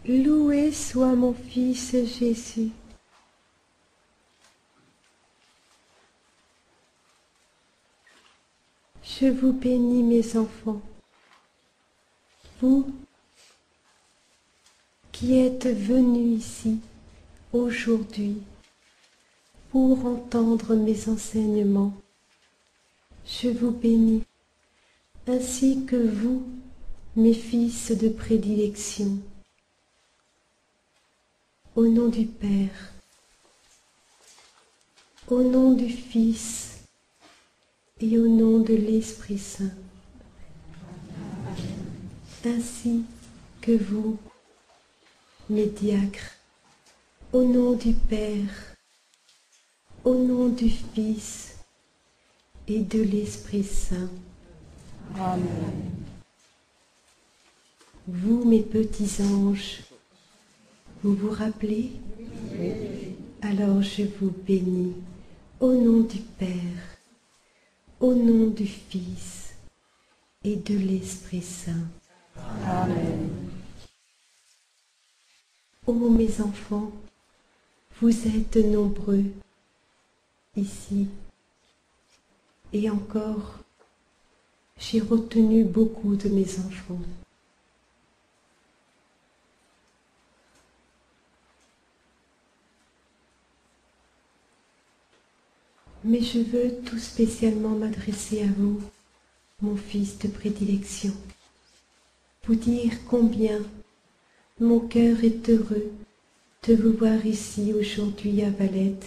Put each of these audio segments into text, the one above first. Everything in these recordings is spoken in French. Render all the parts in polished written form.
Loué soit mon Fils Jésus. Je vous bénis, mes enfants, vous qui êtes venus ici aujourd'hui pour entendre mes enseignements. Je vous bénis, ainsi que vous, mes fils de prédilection. Au nom du Père, au nom du Fils et au nom de l'Esprit Saint, ainsi que vous, mes diacres, au nom du Père, au nom du Fils et de l'Esprit Saint. Amen. Vous, mes petits anges, vous vous rappelez? Oui. Alors je vous bénis au nom du Père, au nom du Fils et de l'Esprit Saint. Amen. Ô mes enfants, vous êtes nombreux ici, et encore, j'ai retenu beaucoup de mes enfants. Mais je veux tout spécialement m'adresser à vous, mon fils de prédilection, vous dire combien mon cœur est heureux de vous voir ici aujourd'hui à Valette.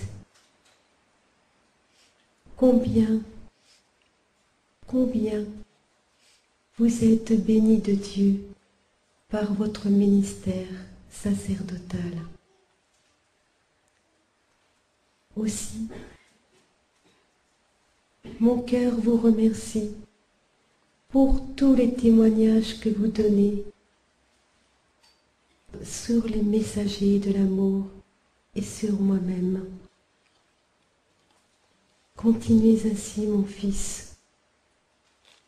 Combien vous êtes bénis de Dieu par votre ministère sacerdotal. Aussi, mon cœur vous remercie pour tous les témoignages que vous donnez sur les messagers de l'amour et sur moi-même. Continuez ainsi, mon fils.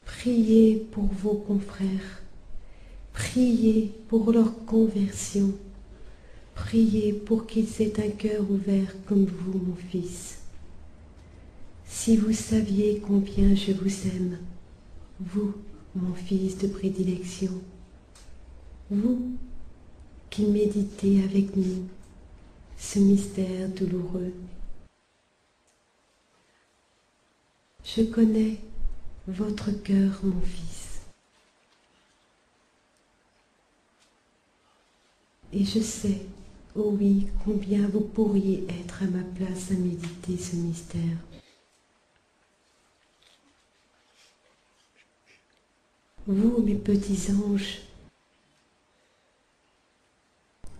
Priez pour vos confrères. Priez pour leur conversion. Priez pour qu'ils aient un cœur ouvert comme vous, mon fils. Si vous saviez combien je vous aime, vous, mon fils de prédilection, vous qui méditez avec nous ce mystère douloureux. Je connais votre cœur, mon fils, et je sais, oh oui, combien vous pourriez être à ma place à méditer ce mystère. Vous, mes petits anges,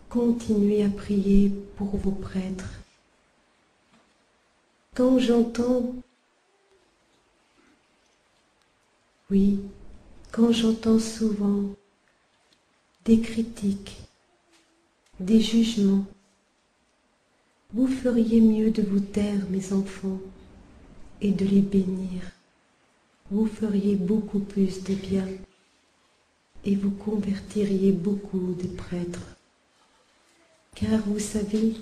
continuez à prier pour vos prêtres. Quand j'entends, oui, quand j'entends souvent des critiques, des jugements, vous feriez mieux de vous taire, mes enfants, et de les bénir. Vous feriez beaucoup plus de bien et vous convertiriez beaucoup de prêtres. Car vous savez,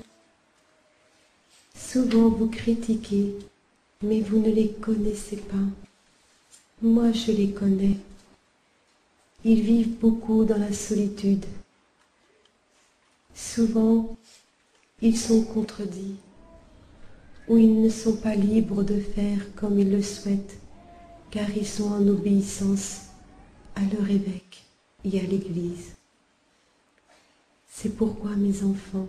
souvent vous critiquez, mais vous ne les connaissez pas. Moi, je les connais. Ils vivent beaucoup dans la solitude. Souvent, ils sont contredits, ou ils ne sont pas libres de faire comme ils le souhaitent, car ils sont en obéissance à leur évêque et à l'Église. C'est pourquoi, mes enfants,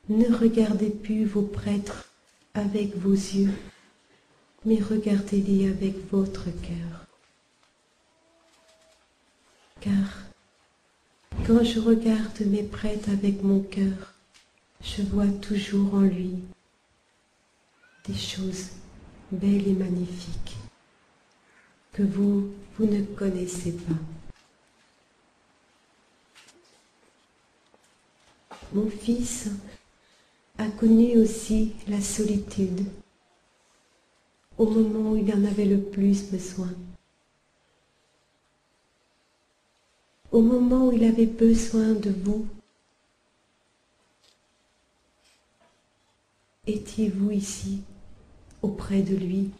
ne regardez plus vos prêtres avec vos yeux, mais regardez-les avec votre cœur. Car quand je regarde mes prêtres avec mon cœur, je vois toujours en lui des choses belles et magnifiques que vous ne connaissez pas. Mon fils a connu aussi la solitude au moment où il en avait le plus besoin. au moment où il avait besoin de vous, étiez-vous ici, auprès de lui?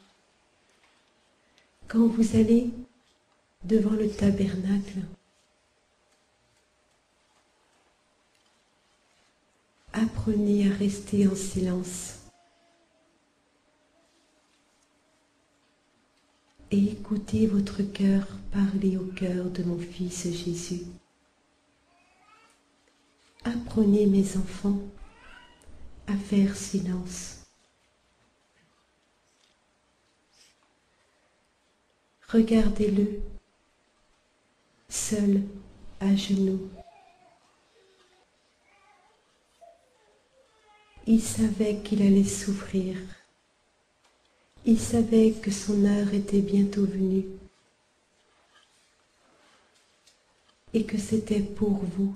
Quand vous allez devant le tabernacle, apprenez à rester en silence et écoutez votre cœur parler au cœur de mon Fils Jésus. Apprenez, mes enfants, à faire silence. Regardez-le, seul, à genoux. Il savait qu'il allait souffrir. Il savait que son heure était bientôt venue et que c'était pour vous,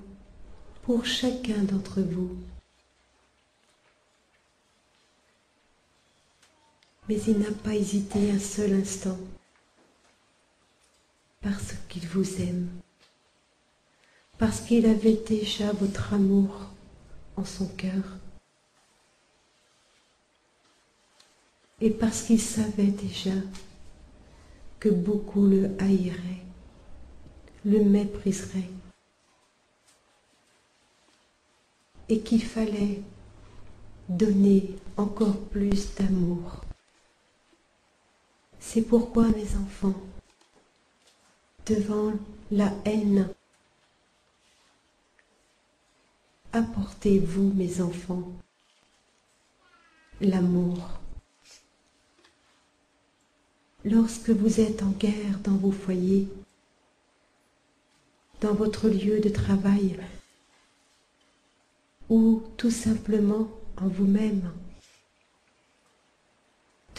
pour chacun d'entre vous. Mais il n'a pas hésité un seul instant, parce qu'il vous aime, parce qu'il avait déjà votre amour en son cœur, et parce qu'il savait déjà que beaucoup le haïraient, le mépriseraient, et qu'il fallait donner encore plus d'amour. C'est pourquoi, mes enfants, devant la haine, apportez-vous, mes enfants, l'amour. Lorsque vous êtes en guerre dans vos foyers, dans votre lieu de travail, ou tout simplement en vous-même,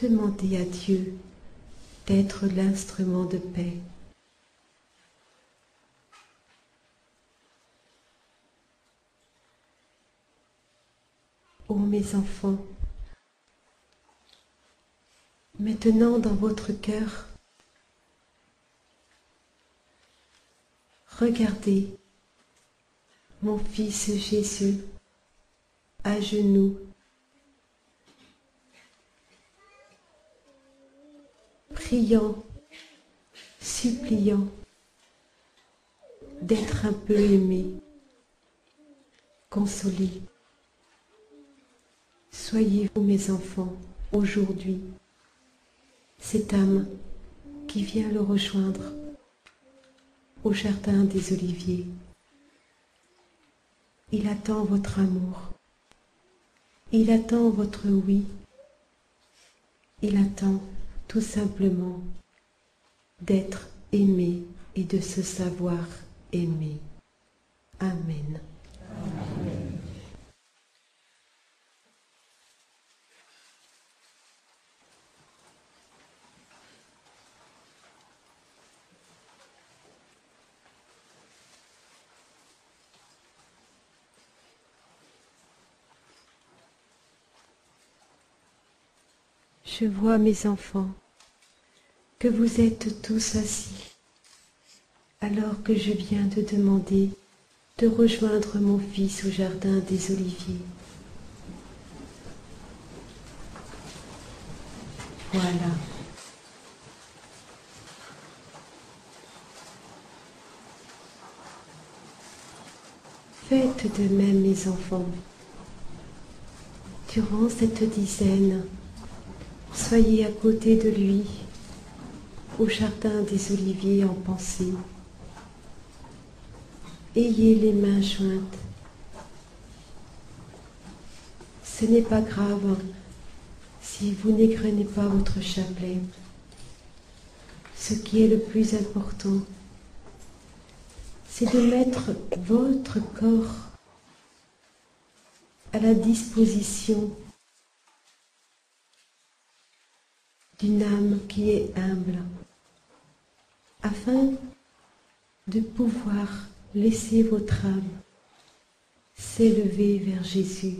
demandez à Dieu d'être l'instrument de paix. Ô mes enfants, maintenant dans votre cœur, regardez mon Fils Jésus à genoux, priant, suppliant d'être un peu aimé, consolé. Soyez-vous, mes enfants, aujourd'hui, cette âme qui vient le rejoindre au jardin des Oliviers. Il attend votre amour, il attend votre oui, il attend tout simplement d'être aimé et de se savoir aimé. Amen. Amen. Je vois, mes enfants, que vous êtes tous assis, alors que je viens de demander de rejoindre mon Fils au jardin des Oliviers. Voilà. Faites de même, mes enfants. Durant cette dizaine, soyez à côté de lui, au jardin des Oliviers en pensée. Ayez les mains jointes. Ce n'est pas grave si vous n'égrenez pas votre chapelet. Ce qui est le plus important, c'est de mettre votre corps à la disposition d'une âme qui est humble, afin de pouvoir laisser votre âme s'élever vers Jésus.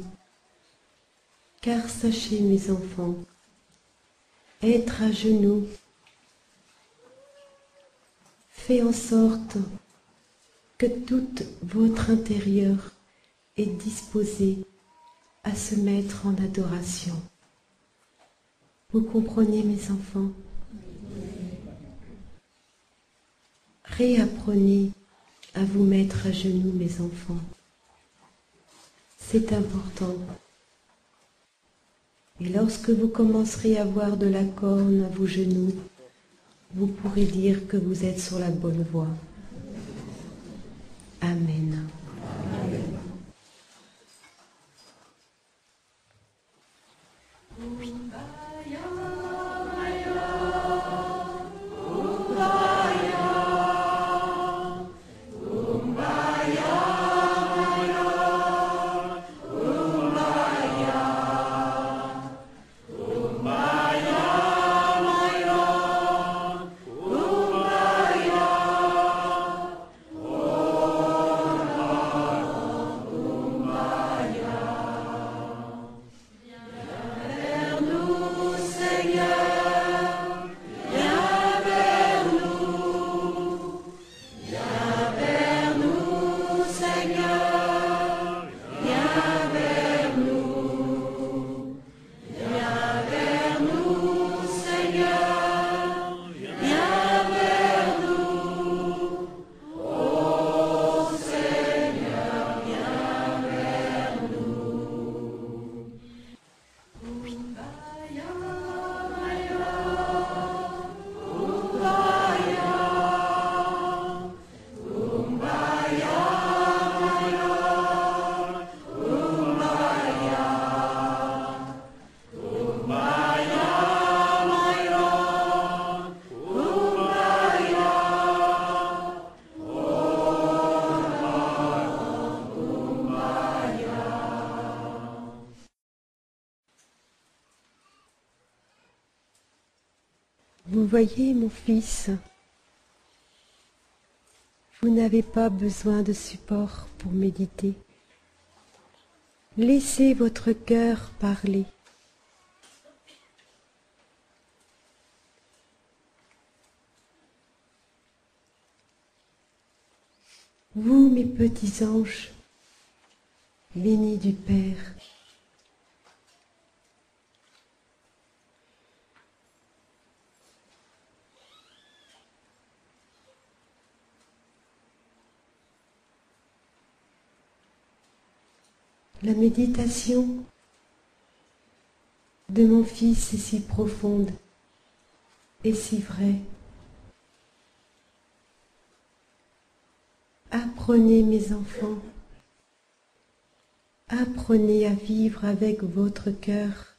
Car sachez, mes enfants, être à genoux fait en sorte que tout votre intérieur est disposé à se mettre en adoration. Vous comprenez, mes enfants? Réapprenez à vous mettre à genoux, mes enfants. C'est important. Et lorsque vous commencerez à voir de la corne à vos genoux, vous pourrez dire que vous êtes sur la bonne voie. Amen. Vous voyez, mon fils, vous n'avez pas besoin de support pour méditer. Laissez votre cœur parler. Vous, mes petits anges, bénis du Père, la méditation de mon fils est si profonde et si vraie. Apprenez, mes enfants, apprenez à vivre avec votre cœur.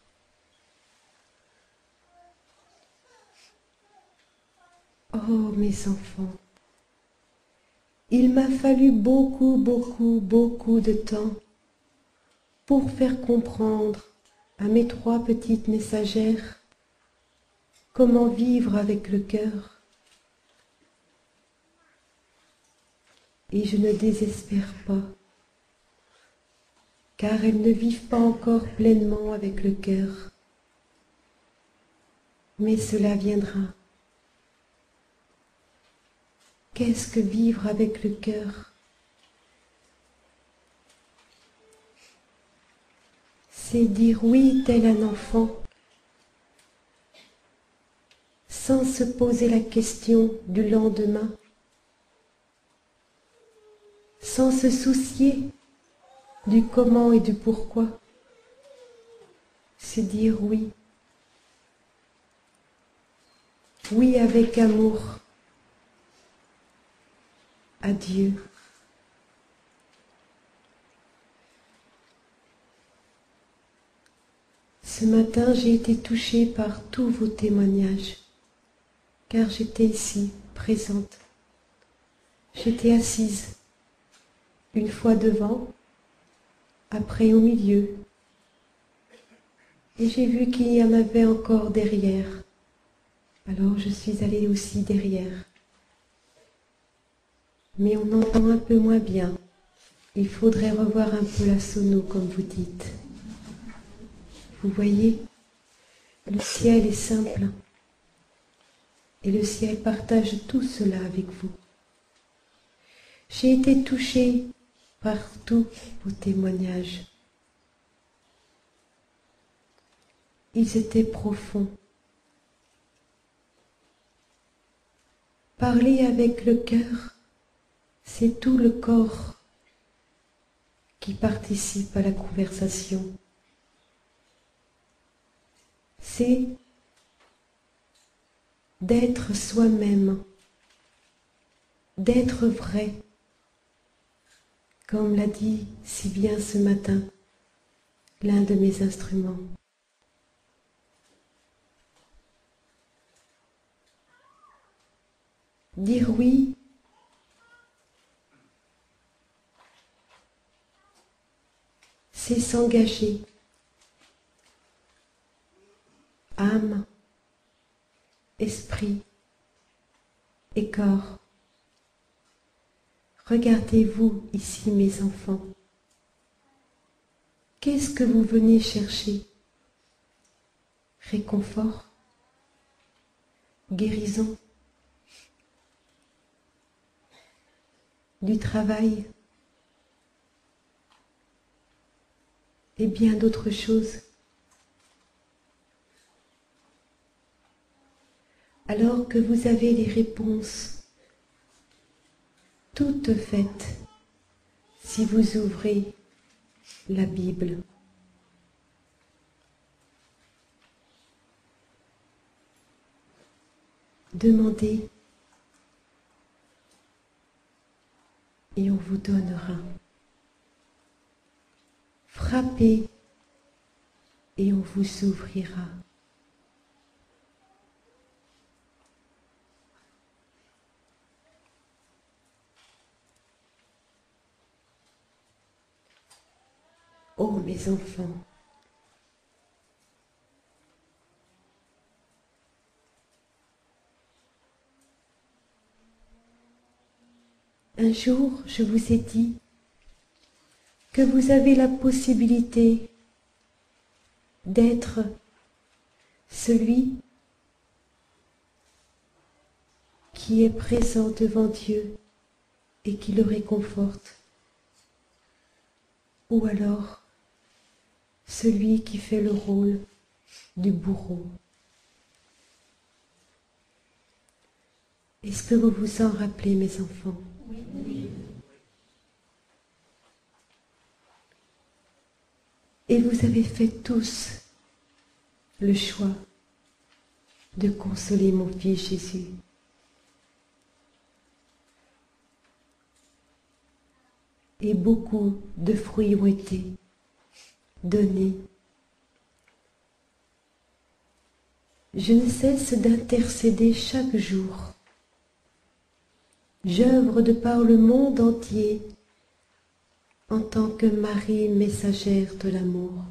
Oh, mes enfants, il m'a fallu beaucoup de temps pour faire comprendre à mes 3 petites messagères comment vivre avec le cœur. Et je ne désespère pas, car elles ne vivent pas encore pleinement avec le cœur. Mais cela viendra. Qu'est-ce que vivre avec le cœur? C'est dire oui tel un enfant, sans se poser la question du lendemain, sans se soucier du comment et du pourquoi. C'est dire oui. Oui avec amour à Dieu. Ce matin, j'ai été touchée par tous vos témoignages, car j'étais ici, présente. J'étais assise, une fois devant, après au milieu, et j'ai vu qu'il y en avait encore derrière. Alors je suis allée aussi derrière. Mais on entend un peu moins bien. Il faudrait revoir un peu la sono, comme vous dites. Vous voyez, le ciel est simple. Et le ciel partage tout cela avec vous. J'ai été touchée par tous vos témoignages. Ils étaient profonds. Parler avec le cœur, c'est tout le corps qui participe à la conversation. C'est d'être soi-même, d'être vrai, comme l'a dit si bien ce matin l'un de mes instruments. Dire oui, c'est s'engager, âme, esprit et corps. Regardez-vous ici, mes enfants. Qu'est-ce que vous venez chercher? Réconfort? Guérison? Du travail? Et bien d'autres choses. Alors que vous avez les réponses toutes faites si vous ouvrez la Bible. Demandez et on vous donnera. Frappez et on vous ouvrira. Oh mes enfants, un jour je vous ai dit que vous avez la possibilité d'être celui qui est présent devant Dieu et qui le réconforte, ou alors celui qui fait le rôle du bourreau. Est-ce que vous vous en rappelez, mes enfants? Oui. Et vous avez fait tous le choix de consoler mon fils Jésus. Et beaucoup de fruits ont été donnés. Je ne cesse d'intercéder chaque jour. J'œuvre de par le monde entier en tant que Marie messagère de l'amour.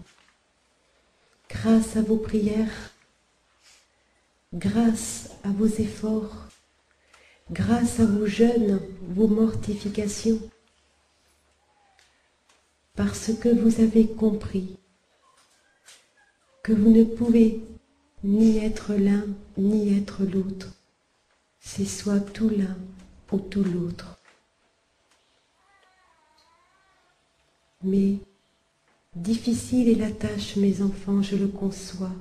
Grâce à vos prières, grâce à vos efforts, grâce à vos jeûnes, vos mortifications, parce que vous avez compris que vous ne pouvez ni être l'un ni être l'autre, c'est soit tout l'un ou tout l'autre. Mais difficile est la tâche, mes enfants, je le conçois.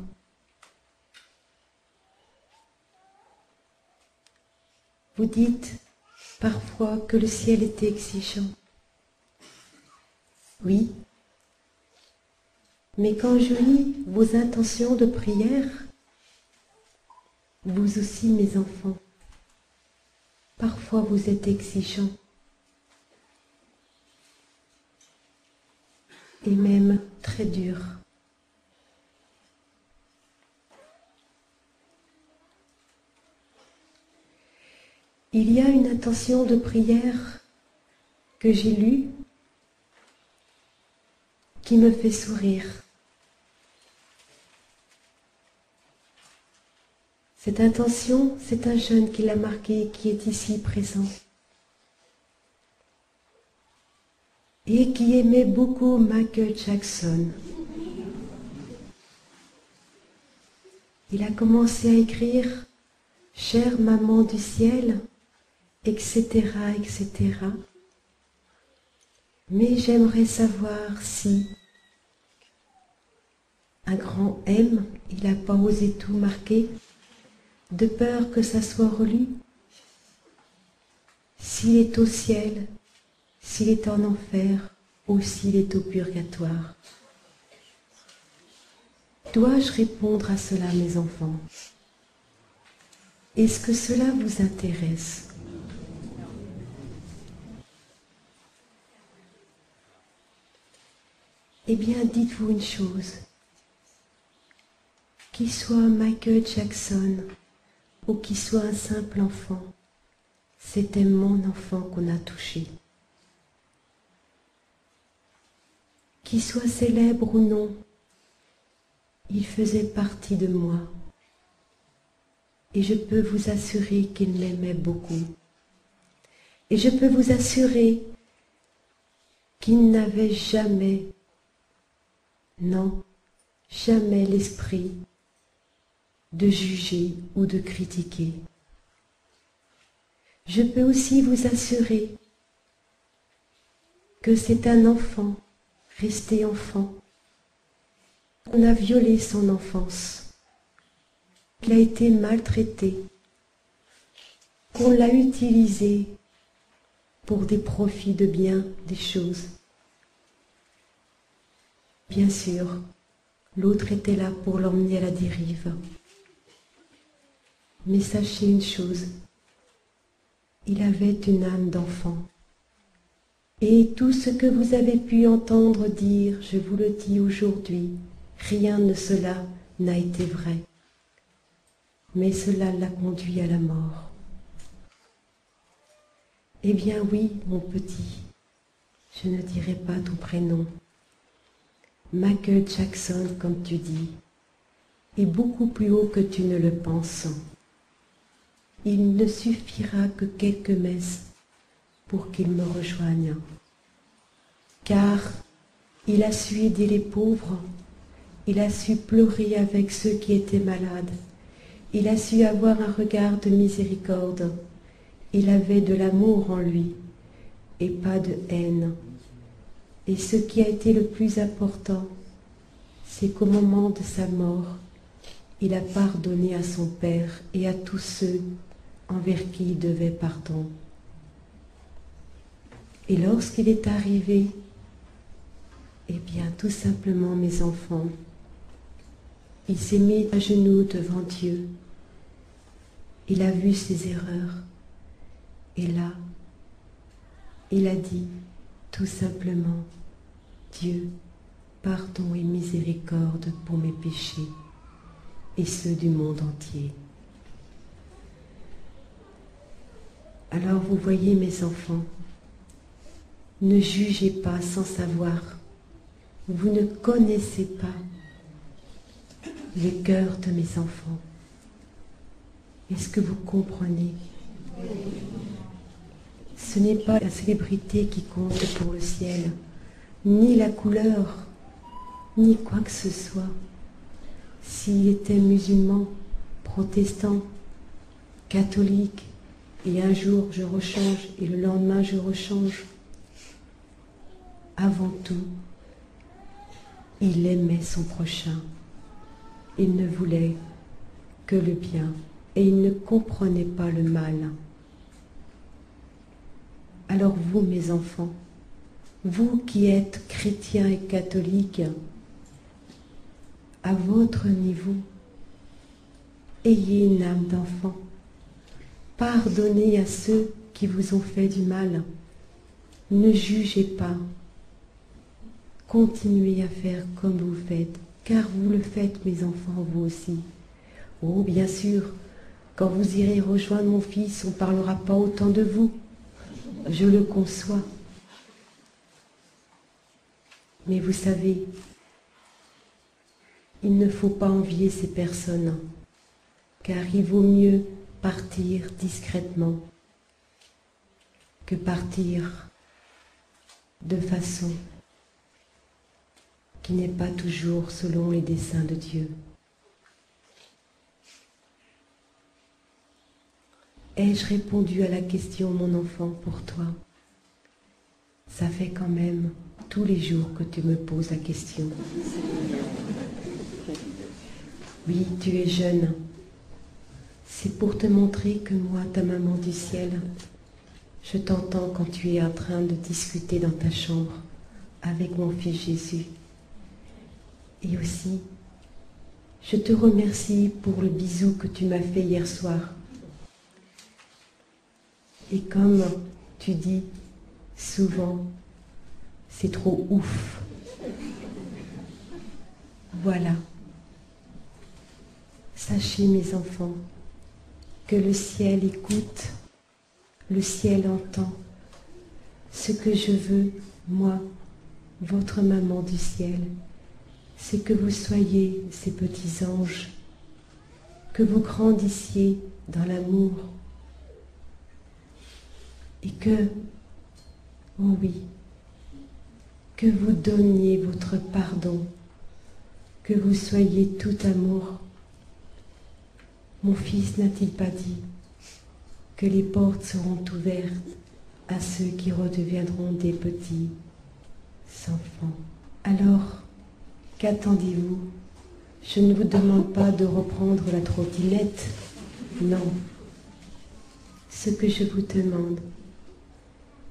Vous dites parfois que le ciel est exigeant. Oui, mais quand je lis vos intentions de prière, vous aussi, mes enfants, parfois vous êtes exigeants. Et même très durs. Il y a une intention de prière que j'ai lue qui me fait sourire. Cette intention, c'est un jeune qui l'a marqué, qui est ici présent. Et qui aimait beaucoup Michael Jackson. Il a commencé à écrire « Chère maman du ciel », etc., etc. Mais j'aimerais savoir si un grand M, il n'a pas osé tout marquer, de peur que ça soit relu. S'il est au ciel, s'il est en enfer, ou s'il est au purgatoire. Dois-je répondre à cela, mes enfants? Est-ce que cela vous intéresse? Eh bien, dites-vous une chose. Qu'il soit Michael Jackson ou qu'il soit un simple enfant, c'était mon enfant qu'on a touché. Qu'il soit célèbre ou non, il faisait partie de moi. Et je peux vous assurer qu'il m'aimait beaucoup. Et je peux vous assurer qu'il n'avait jamais, non, jamais l'esprit de juger ou de critiquer. Je peux aussi vous assurer que c'est un enfant, resté enfant. On a violé son enfance, qu'il a été maltraité, qu'on l'a utilisé pour des profits de bien des choses. Bien sûr, l'autre était là pour l'emmener à la dérive. Mais sachez une chose, il avait une âme d'enfant. Et tout ce que vous avez pu entendre dire, je vous le dis aujourd'hui, rien de cela n'a été vrai. Mais cela l'a conduit à la mort. Eh bien oui, mon petit, je ne dirai pas ton prénom. Michael Jackson, comme tu dis, est beaucoup plus haut que tu ne le penses. Il ne suffira que quelques messes pour qu'il me rejoigne. Car il a su aider les pauvres, il a su pleurer avec ceux qui étaient malades, il a su avoir un regard de miséricorde, il avait de l'amour en lui et pas de haine. Et ce qui a été le plus important, c'est qu'au moment de sa mort, il a pardonné à son Père et à tous ceux envers qui il devait pardon. Et lorsqu'il est arrivé, eh bien, tout simplement, mes enfants, il s'est mis à genoux devant Dieu. Il a vu ses erreurs. Et là, il a dit tout simplement, Dieu, pardon et miséricorde pour mes péchés et ceux du monde entier. Alors vous voyez, mes enfants, ne jugez pas sans savoir. Vous ne connaissez pas le cœur de mes enfants. Est-ce que vous comprenez? Ce n'est pas la célébrité qui compte pour le ciel, ni la couleur, ni quoi que ce soit. S'il était musulman, protestant, catholique, et un jour je rechange, et le lendemain je rechange, avant tout, il aimait son prochain. Il ne voulait que le bien, et il ne comprenait pas le mal. Alors vous, mes enfants, vous qui êtes chrétiens et catholiques, à votre niveau, ayez une âme d'enfant. Pardonnez à ceux qui vous ont fait du mal. Ne jugez pas. Continuez à faire comme vous faites, car vous le faites, mes enfants, vous aussi. Oh, bien sûr, quand vous irez rejoindre mon fils, on ne parlera pas autant de vous. Je le conçois. Mais vous savez, il ne faut pas envier ces personnes, car il vaut mieux partir discrètement que partir de façon qui n'est pas toujours selon les desseins de Dieu. Ai-je répondu à la question, mon enfant, pour toi? Ça fait quand même tous les jours que tu me poses la question. Oui, tu es jeune. C'est pour te montrer que moi, ta maman du ciel, je t'entends quand tu es en train de discuter dans ta chambre avec mon fils Jésus. Et aussi, je te remercie pour le bisou que tu m'as fait hier soir. Et comme tu dis souvent, c'est trop ouf. Voilà. Sachez, mes enfants, que le ciel écoute, le ciel entend. Ce que je veux, moi, votre maman du ciel, c'est que vous soyez ces petits anges, que vous grandissiez dans l'amour et que, oh oui, que vous donniez votre pardon, que vous soyez tout amour. Mon fils n'a-t-il pas dit que les portes seront ouvertes à ceux qui redeviendront des petits enfants? Alors, qu'attendez-vous? Je ne vous demande pas de reprendre la trottinette, non. Ce que je vous demande,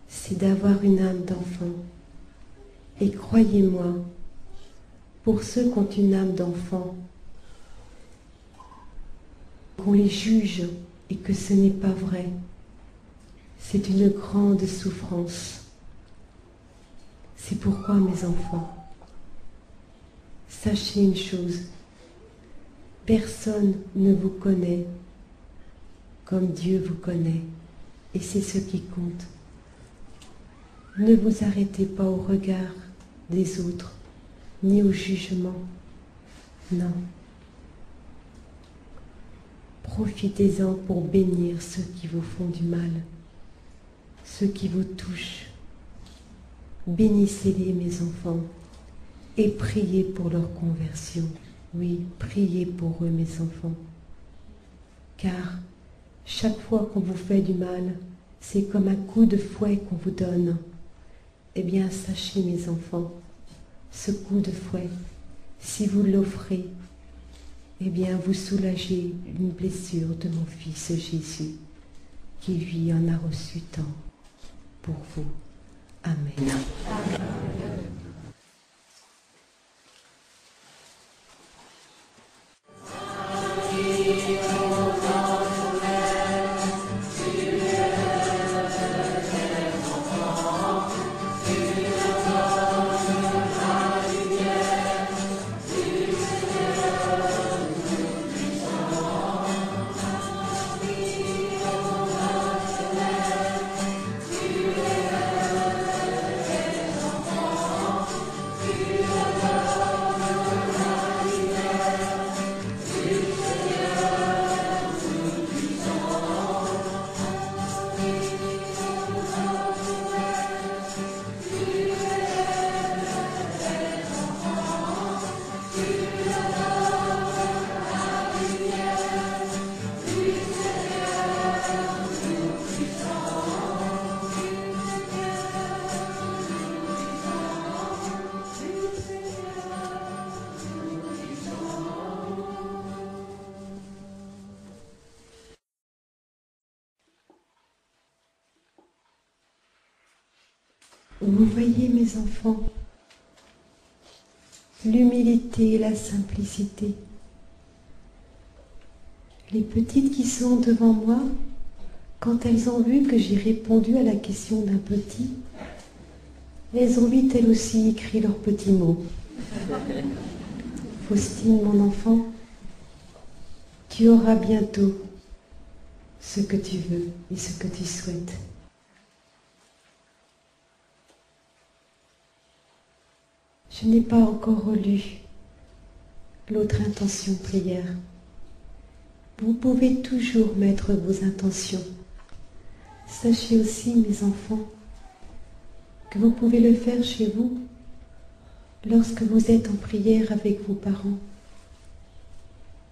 c'est d'avoir une âme d'enfant. Et croyez-moi, pour ceux qui ont une âme d'enfant, qu'on les juge et que ce n'est pas vrai, c'est une grande souffrance. C'est pourquoi, mes enfants, sachez une chose, personne ne vous connaît comme Dieu vous connaît, et c'est ce qui compte. Ne vous arrêtez pas au regard des autres, ni au jugement, non. Profitez-en pour bénir ceux qui vous font du mal, ceux qui vous touchent. Bénissez-les, mes enfants, et priez pour leur conversion. Oui, priez pour eux, mes enfants. Car chaque fois qu'on vous fait du mal, c'est comme un coup de fouet qu'on vous donne. Eh bien, sachez, mes enfants, ce coup de fouet, si vous l'offrez, eh bien, vous soulagez une blessure de mon fils Jésus, qui lui en a reçu tant pour vous. Amen. Vous voyez, mes enfants, l'humilité et la simplicité. Les petites qui sont devant moi, quand elles ont vu que j'ai répondu à la question d'un petit, elles ont vite elles aussi écrit leurs petits mots. Faustine, mon enfant, tu auras bientôt ce que tu veux et ce que tu souhaites. Je n'ai pas encore relu l'autre intention prière. Vous pouvez toujours mettre vos intentions. Sachez aussi, mes enfants, que vous pouvez le faire chez vous lorsque vous êtes en prière avec vos parents.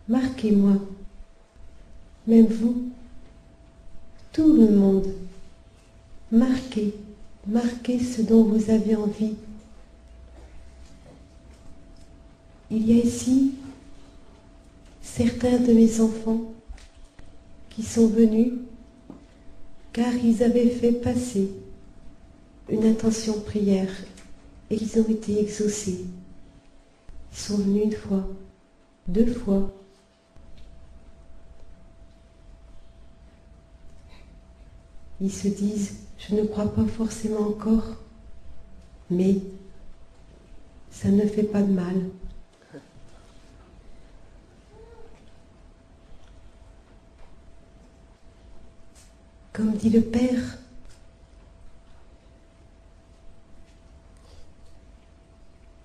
Marquez-moi, même vous, tout le monde, marquez Marquez ce dont vous avez envie. Il y a ici certains de mes enfants qui sont venus car ils avaient fait passer une intention de prière et ils ont été exaucés. Ils sont venus 1 fois, 2 fois. Ils se disent, je ne crois pas forcément encore, mais ça ne fait pas de mal. Comme dit le Père,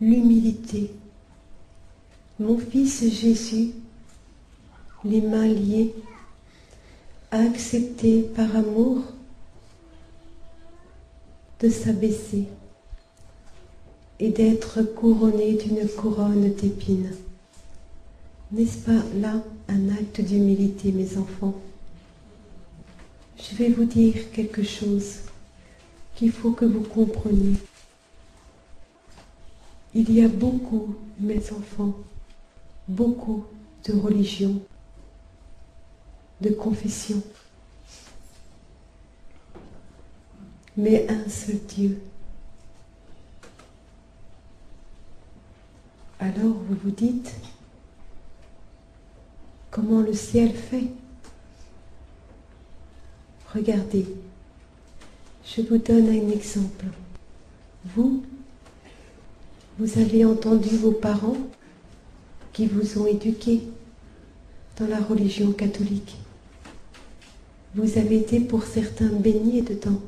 l'humilité. Mon fils Jésus, les mains liées, a accepté par amour de s'abaisser et d'être couronné d'une couronne d'épines. N'est-ce pas là un acte d'humilité, mes enfants? Je vais vous dire quelque chose qu'il faut que vous compreniez. Il y a beaucoup, mes enfants, beaucoup de religions, de confessions, mais un seul Dieu. Alors vous vous dites, comment le ciel fait? Regardez, je vous donne un exemple. Vous avez entendu vos parents qui vous ont éduqués dans la religion catholique. Vous avez été pour certains baignés dedans.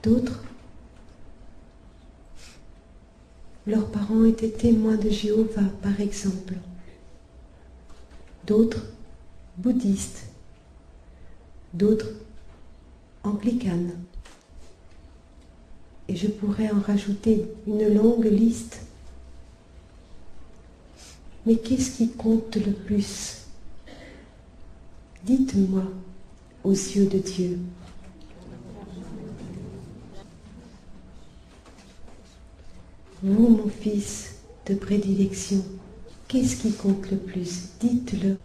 D'autres, leurs parents étaient témoins de Jéhovah, par exemple. D'autres, bouddhistes. D'autres, anglicanes. Et je pourrais en rajouter une longue liste. Mais qu'est-ce qui compte le plus? Dites-moi, aux yeux de Dieu. Vous, mon fils de prédilection, qu'est-ce qui compte le plus? Dites-le.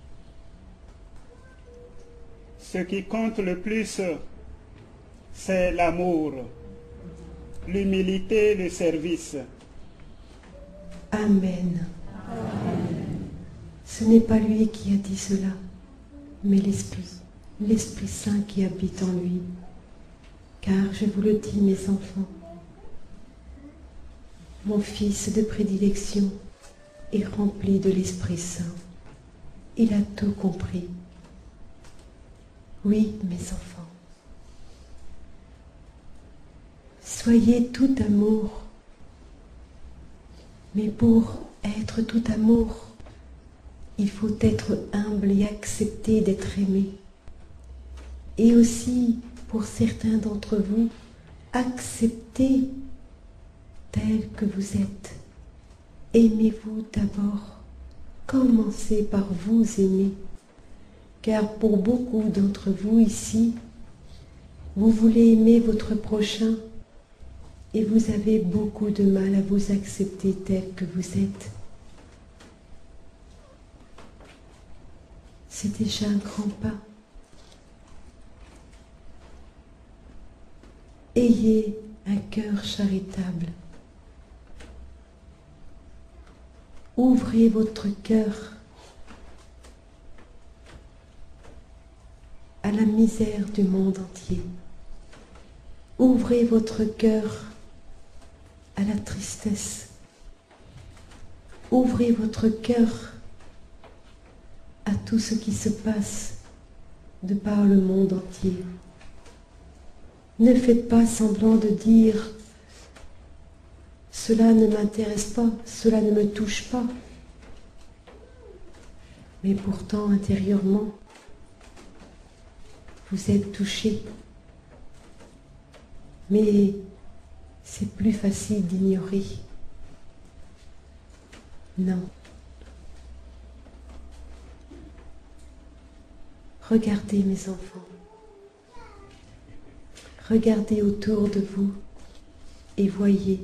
Ce qui compte le plus, c'est l'amour, l'humilité, le service. Amen. Ce n'est pas lui qui a dit cela, mais l'Esprit Saint qui habite en lui. Car je vous le dis, mes enfants, mon fils de prédilection est rempli de l'Esprit Saint. Il a tout compris. Oui, mes enfants. Soyez tout amour. Mais pour être tout amour, il faut être humble et accepter d'être aimé. Et aussi, pour certains d'entre vous, accepter tel que vous êtes. Aimez-vous d'abord. Commencez par vous aimer. Car pour beaucoup d'entre vous ici, vous voulez aimer votre prochain et vous avez beaucoup de mal à vous accepter tel que vous êtes. C'est déjà un grand pas. Ayez un cœur charitable. Ouvrez votre cœur à la misère du monde entier. Ouvrez votre cœur à la tristesse. Ouvrez votre cœur à tout ce qui se passe de par le monde entier. Ne faites pas semblant de dire « Cela ne m'intéresse pas, cela ne me touche pas ». Mais pourtant, intérieurement, vous êtes touché. Mais c'est plus facile d'ignorer. Non. Regardez mes enfants. Regardez autour de vous et voyez.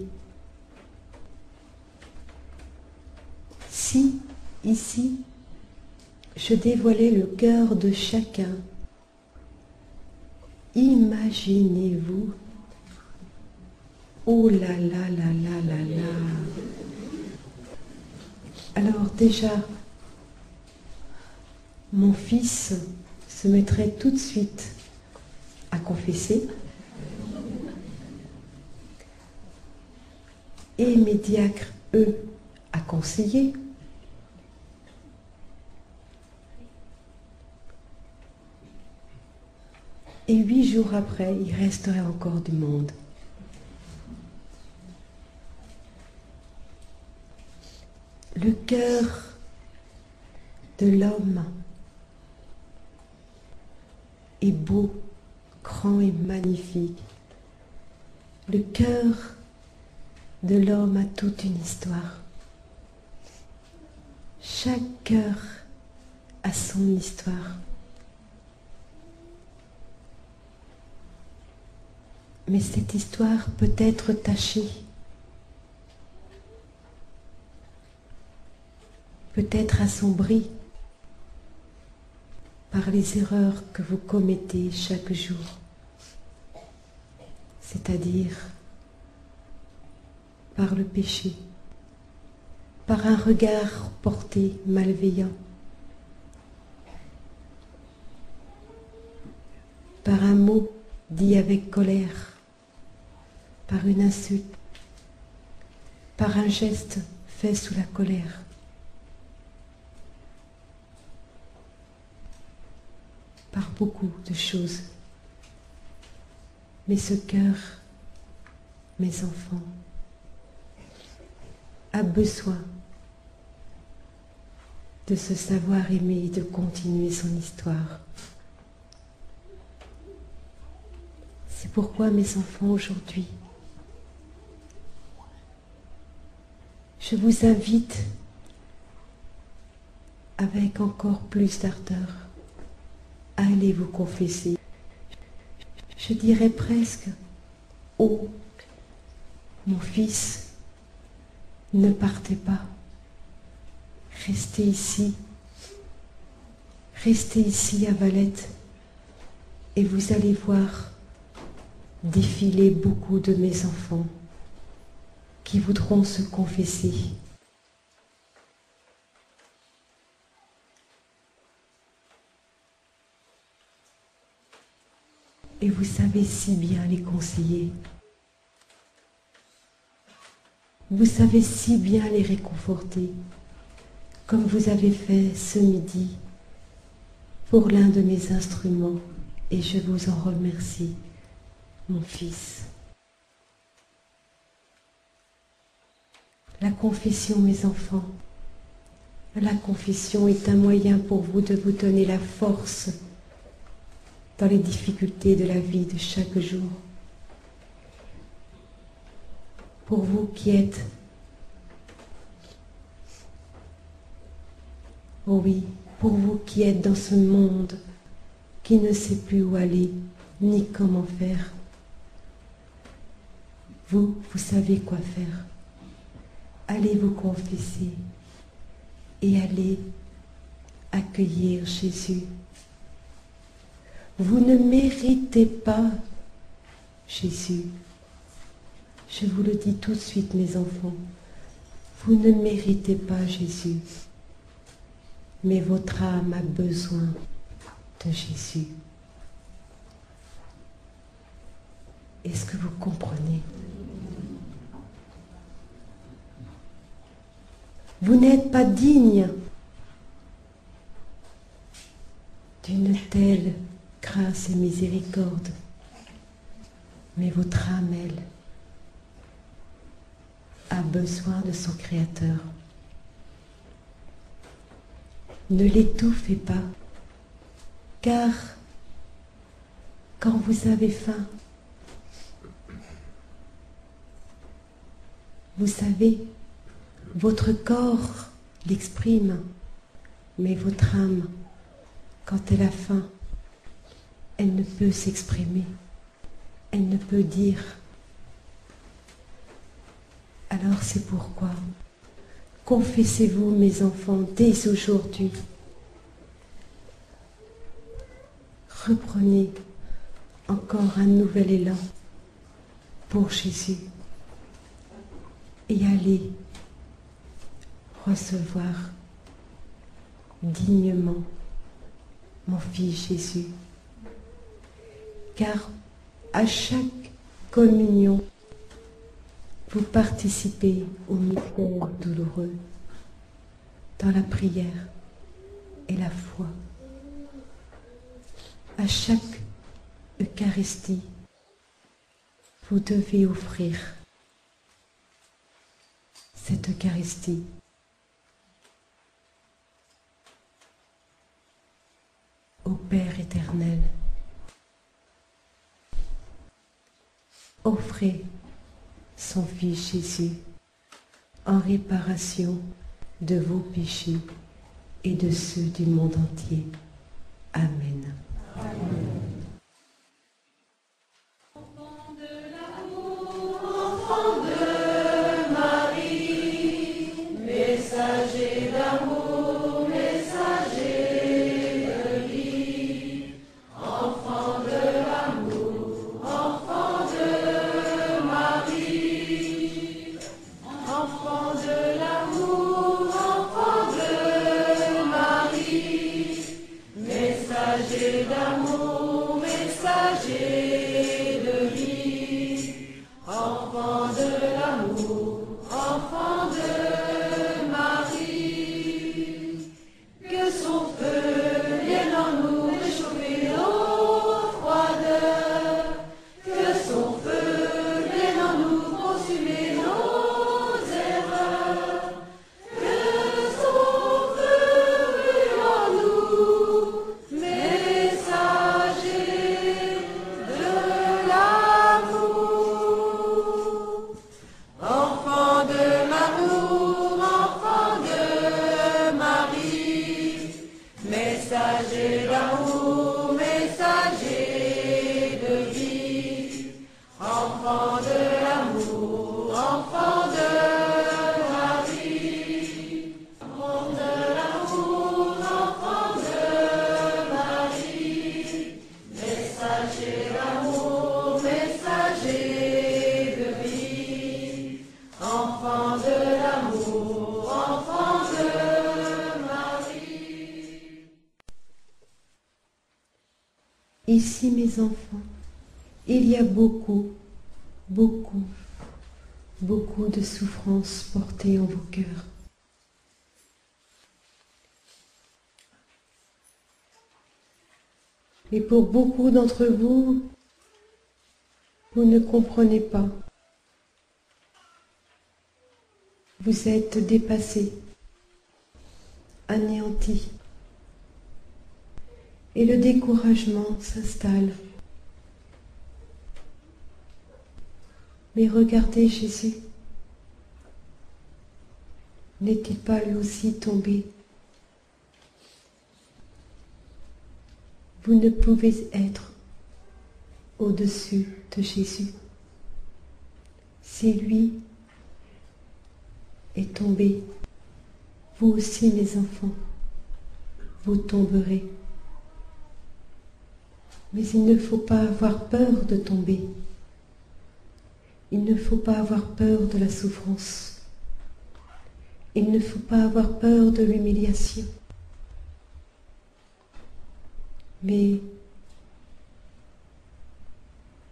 Si, ici, je dévoilais le cœur de chacun, imaginez-vous, oh là là là là là là. Alors déjà, mon fils se mettrait tout de suite à confesser et mes diacres, eux, à conseiller. Et 8 jours après, il resterait encore du monde. Le cœur de l'homme est beau, grand et magnifique. Le cœur de l'homme a toute une histoire. Chaque cœur a son histoire. Mais cette histoire peut être tachée, peut être assombrie par les erreurs que vous commettez chaque jour, c'est-à-dire par le péché, par un regard porté malveillant, par un mot dit avec colère, par une insulte, par un geste fait sous la colère. Par beaucoup de choses. Mais ce cœur, mes enfants, a besoin de se savoir aimer et de continuer son histoire. C'est pourquoi, mes enfants, aujourd'hui, je vous invite avec encore plus d'ardeur à aller vous confesser. Je dirais presque, oh, mon fils, ne partez pas, restez ici à Valette, et vous allez voir défiler beaucoup de mes enfants qui voudront se confesser. Et vous savez si bien les conseiller. Vous savez si bien les réconforter, comme vous avez fait ce midi pour l'un de mes instruments, et je vous en remercie, mon fils. La confession, mes enfants, la confession est un moyen pour vous de vous donner la force dans les difficultés de la vie de chaque jour. Pour vous qui êtes, oh oui, pour vous qui êtes dans ce monde qui ne sait plus où aller, ni comment faire, vous savez quoi faire. Allez vous confesser et allez accueillir Jésus. Vous ne méritez pas Jésus. Je vous le dis tout de suite, mes enfants. Vous ne méritez pas Jésus. Mais votre âme a besoin de Jésus. Est-ce que vous comprenez? Vous n'êtes pas digne d'une telle grâce et miséricorde, mais votre âme, elle, a besoin de son Créateur. Ne l'étouffez pas, car quand vous avez faim, vous savez, votre corps l'exprime, mais votre âme, quand elle a faim, elle ne peut s'exprimer. elle ne peut dire. Alors c'est pourquoi, confessez-vous mes enfants dès aujourd'hui. Reprenez encore un nouvel élan pour Jésus et allez recevoir dignement mon Fils Jésus. Car à chaque communion, vous participez au mystère douloureux dans la prière et la foi. À chaque Eucharistie, vous devez offrir cette Eucharistie au Père éternel. Offrez son Fils Jésus en réparation de vos péchés et de ceux du monde entier. Amen. Ici, mes enfants, il y a beaucoup de souffrances portées en vos cœurs. Et pour beaucoup d'entre vous, vous ne comprenez pas. Vous êtes dépassés, anéantis. Et le découragement s'installe. Mais regardez Jésus. N'est-il pas lui aussi tombé? Vous ne pouvez être au-dessus de Jésus. Si lui est tombé, vous aussi, mes enfants, vous tomberez. Mais il ne faut pas avoir peur de tomber. Il ne faut pas avoir peur de la souffrance. Il ne faut pas avoir peur de l'humiliation. Mais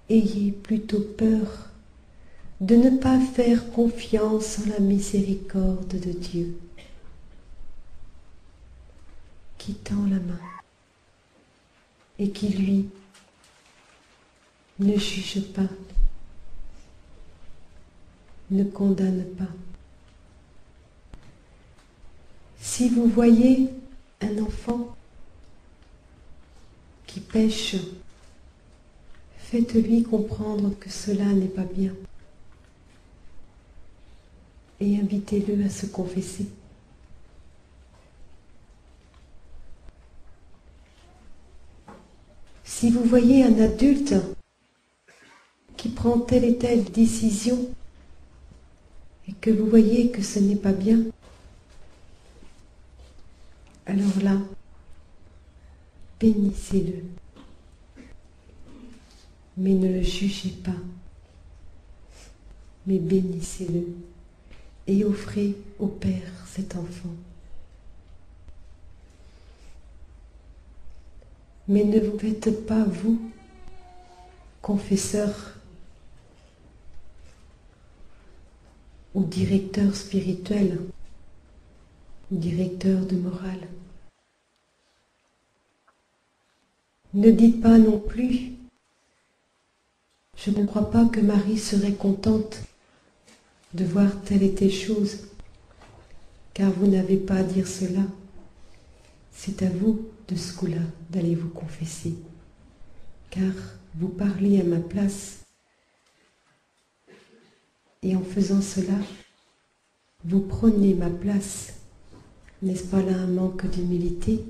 ayez plutôt peur de ne pas faire confiance en la miséricorde de Dieu, qui tend la main et qui, lui, ne juge pas, ne condamne pas. Si vous voyez un enfant qui pêche, faites-lui comprendre que cela n'est pas bien et invitez-le à se confesser. Si vous voyez un adulte qui prend telle et telle décision et que vous voyez que ce n'est pas bien, alors là, bénissez-le. Mais ne le jugez pas, mais bénissez-le et offrez au Père cet enfant. Mais ne vous faites pas, vous, confesseur ou directeur spirituel ou directeur de morale. Ne dites pas non plus: je ne crois pas que Marie serait contente de voir telle et telle chose, car vous n'avez pas à dire cela. C'est à vous, de ce coup-là, d'aller vous confesser, car vous parlez à ma place. Et en faisant cela, vous prenez ma place. N'est-ce pas là un manque d'humilité?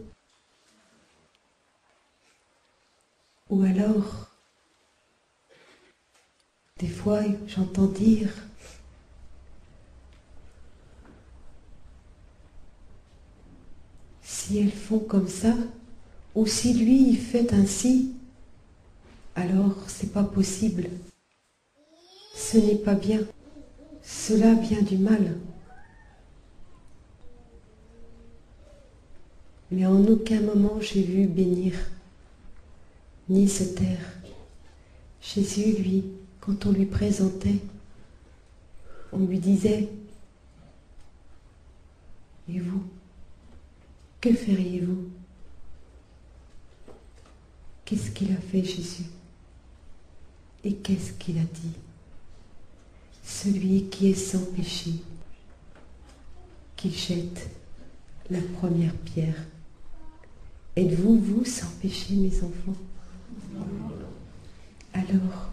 Ou alors, des fois, j'entends dire: si elles font comme ça, ou si lui il fait ainsi, alors c'est pas possible. Ce n'est pas bien. Cela vient du mal. Mais en aucun moment j'ai vu bénir, ni se taire. Jésus, lui, quand on lui présentait, on lui disait: et vous, que feriez-vous? Qu'est-ce qu'il a fait, Jésus? Et qu'est-ce qu'il a dit? Celui qui est sans péché, qu'il jette la première pierre. Êtes-vous, vous, sans péché, mes enfants? Alors,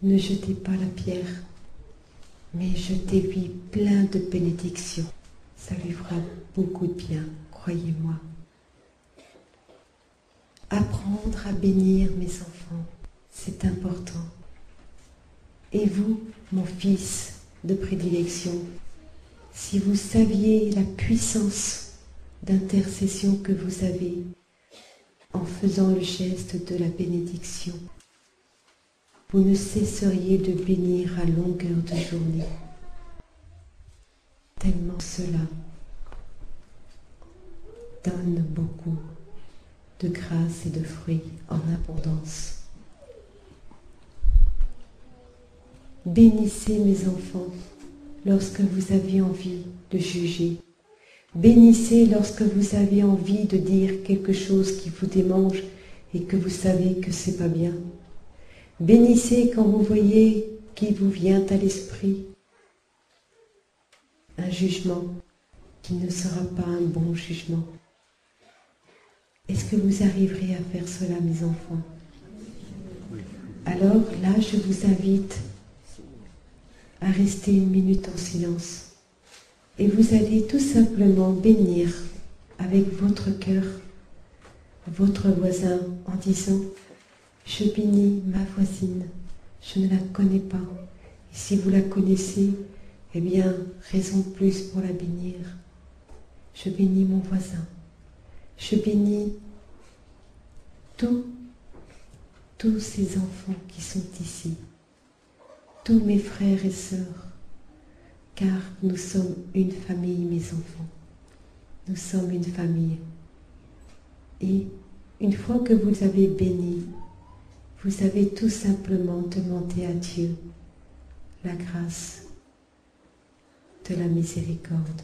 ne jetez pas la pierre, mais jetez-lui plein de bénédictions. Ça lui fera beaucoup de bien, croyez-moi. Apprendre à bénir mes enfants, c'est important. Et vous, mon fils de prédilection, si vous saviez la puissance d'intercession que vous avez en faisant le geste de la bénédiction, vous ne cesseriez de bénir à longueur de journée. Tellement cela donne beaucoup de grâce et de fruits en abondance. Bénissez mes enfants lorsque vous avez envie de juger. Bénissez lorsque vous avez envie de dire quelque chose qui vous démange et que vous savez que c'est pas bien. Bénissez quand vous voyez qui vous vient à l'esprit un jugement qui ne sera pas un bon jugement. Est-ce que vous arriverez à faire cela, mes enfants? Alors là, je vous invite à rester une minute en silence. Et vous allez tout simplement bénir avec votre cœur votre voisin en disant: je bénis ma voisine, je ne la connais pas. Et si vous la connaissez, eh bien, raison de plus pour la bénir. Je bénis mon voisin. Je bénis tous ces enfants qui sont ici, tous mes frères et sœurs, car nous sommes une famille, mes enfants. Nous sommes une famille. Et une fois que vous avez béni, vous avez tout simplement demandé à Dieu la grâce de la miséricorde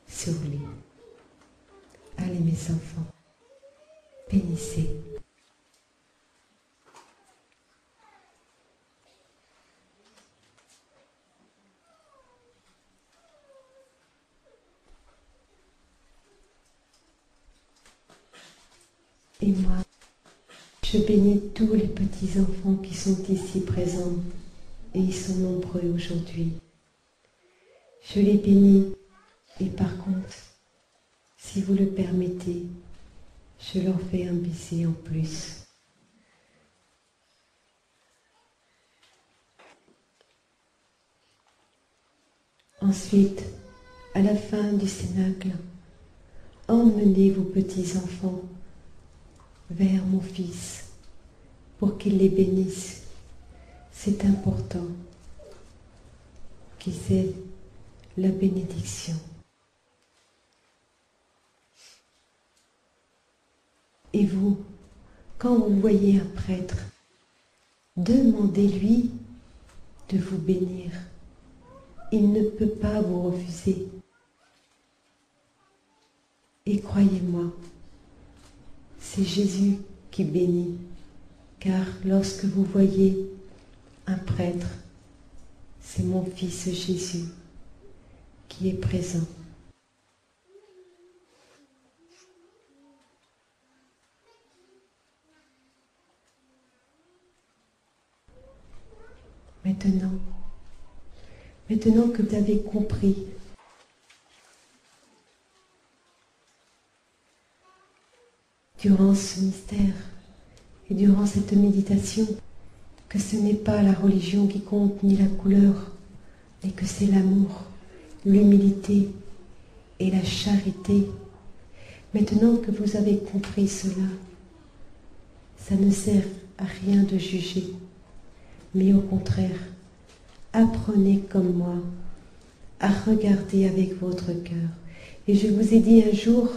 sur lui. Allez, mes enfants, bénissez. Et moi, je bénis tous les petits-enfants qui sont ici présents, et ils sont nombreux aujourd'hui. Je les bénis, et par contre, si vous le permettez, je leur fais un baiser en plus. Ensuite, à la fin du cénacle, emmenez vos petits-enfants vers mon Fils pour qu'il les bénisse. C'est important qu'ils aient la bénédiction. Et vous, quand vous voyez un prêtre, demandez-lui de vous bénir. Il ne peut pas vous refuser. Et croyez-moi, c'est Jésus qui bénit, car lorsque vous voyez un prêtre, c'est mon Fils Jésus qui est présent. Maintenant que vous avez compris durant ce mystère et durant cette méditation que ce n'est pas la religion qui compte ni la couleur, mais que c'est l'amour, l'humilité et la charité. Maintenant que vous avez compris cela, ça ne sert à rien de juger, mais au contraire, apprenez comme moi à regarder avec votre cœur. Et je vous ai dit un jour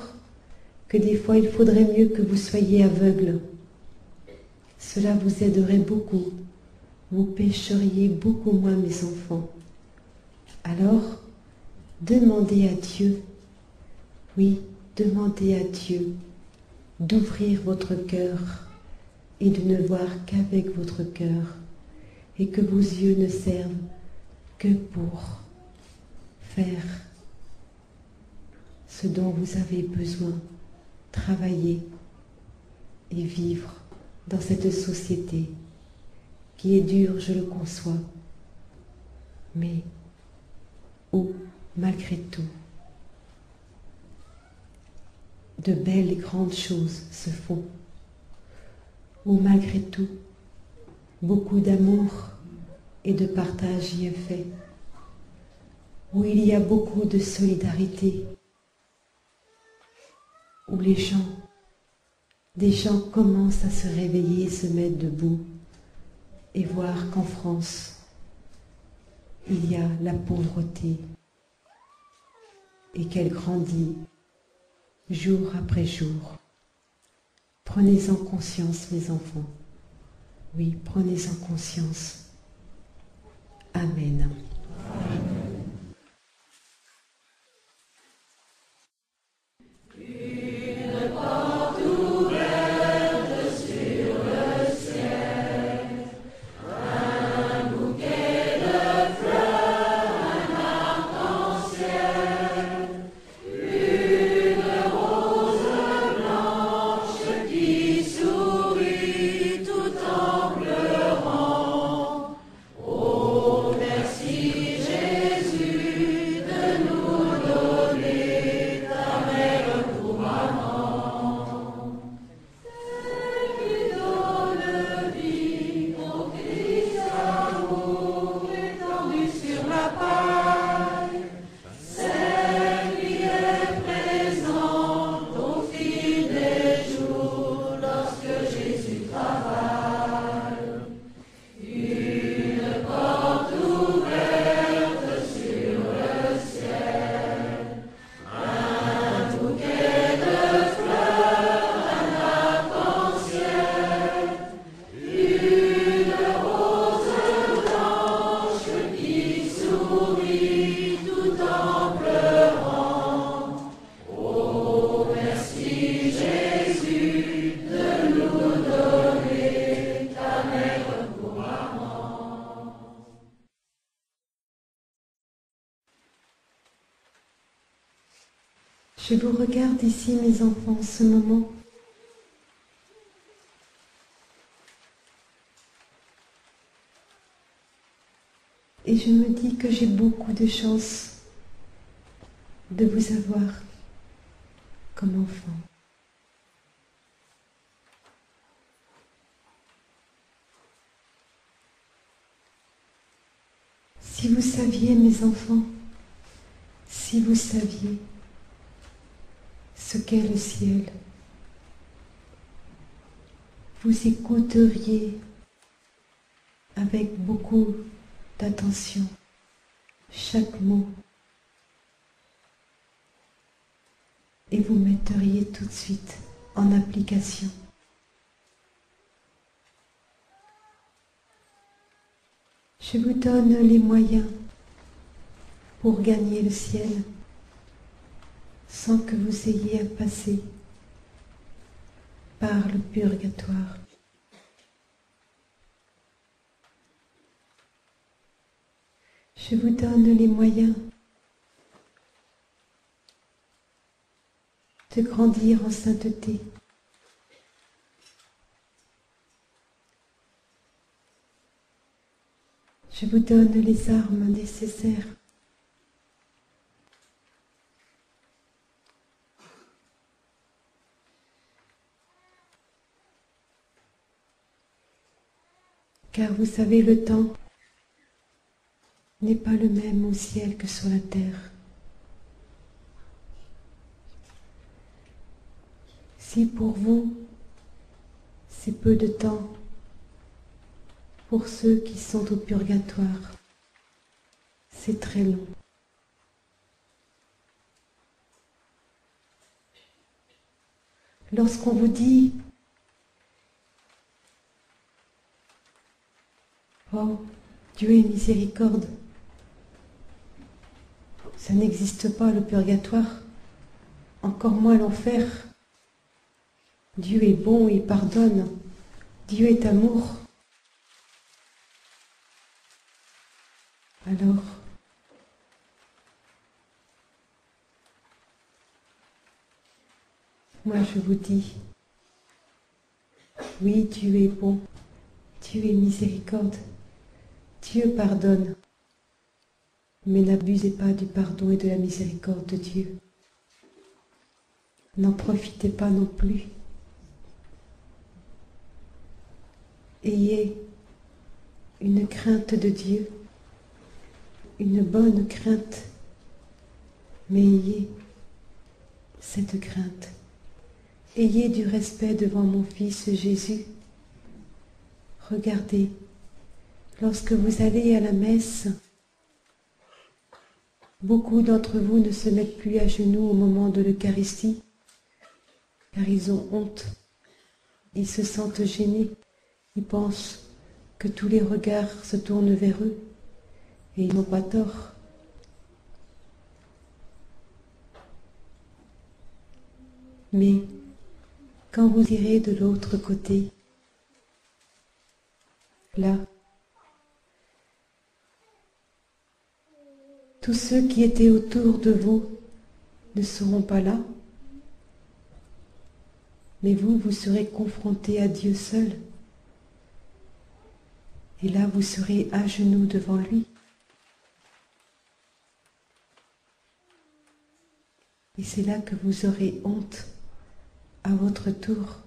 que des fois il faudrait mieux que vous soyez aveugle. Cela vous aiderait beaucoup. Vous pécheriez beaucoup moins, mes enfants. Alors, demandez à Dieu, oui, demandez à Dieu d'ouvrir votre cœur et de ne voir qu'avec votre cœur, et que vos yeux ne servent que pour faire ce dont vous avez besoin, travailler et vivre dans cette société qui est dure, je le conçois, mais où, malgré tout, de belles et grandes choses se font, où malgré tout, beaucoup d'amour et de partage y est fait, où il y a beaucoup de solidarité, où des gens commencent à se réveiller, se mettre debout et voir qu'en France, il y a la pauvreté et qu'elle grandit jour après jour. Prenez-en conscience, mes enfants. Oui, prenez-en conscience. Amen. Je vous regarde ici, mes enfants, en ce moment. Et je me dis que j'ai beaucoup de chance de vous avoir comme enfant. Si vous saviez, mes enfants, Si vous saviez ce qu'est le ciel, vous écouteriez avec beaucoup d'attention chaque mot et vous metteriez tout de suite en application. Je vous donne les moyens pour gagner le ciel sans que vous ayez à passer par le purgatoire. Je vous donne les moyens de grandir en sainteté. Je vous donne les armes nécessaires car vous savez, le temps n'est pas le même au ciel que sur la terre. Si pour vous, c'est peu de temps, pour ceux qui sont au purgatoire, c'est très long. Lorsqu'on vous dit « Oh, Dieu est miséricorde », ça n'existe pas le purgatoire, encore moins l'enfer. Dieu est bon, il pardonne, Dieu est amour. Alors, moi je vous dis, oui, Dieu est bon, Dieu est miséricorde, Dieu pardonne, mais n'abusez pas du pardon et de la miséricorde de Dieu. N'en profitez pas non plus. Ayez une crainte de Dieu, une bonne crainte, mais ayez cette crainte. Ayez du respect devant mon Fils Jésus. Regardez, lorsque vous allez à la messe, beaucoup d'entre vous ne se mettent plus à genoux au moment de l'Eucharistie, car ils ont honte, ils se sentent gênés, ils pensent que tous les regards se tournent vers eux, et ils n'ont pas tort. Mais quand vous irez de l'autre côté, là, tous ceux qui étaient autour de vous ne seront pas là, mais vous, vous serez confrontés à Dieu seul. Et là, vous serez à genoux devant lui. Et c'est là que vous aurez honte à votre tour,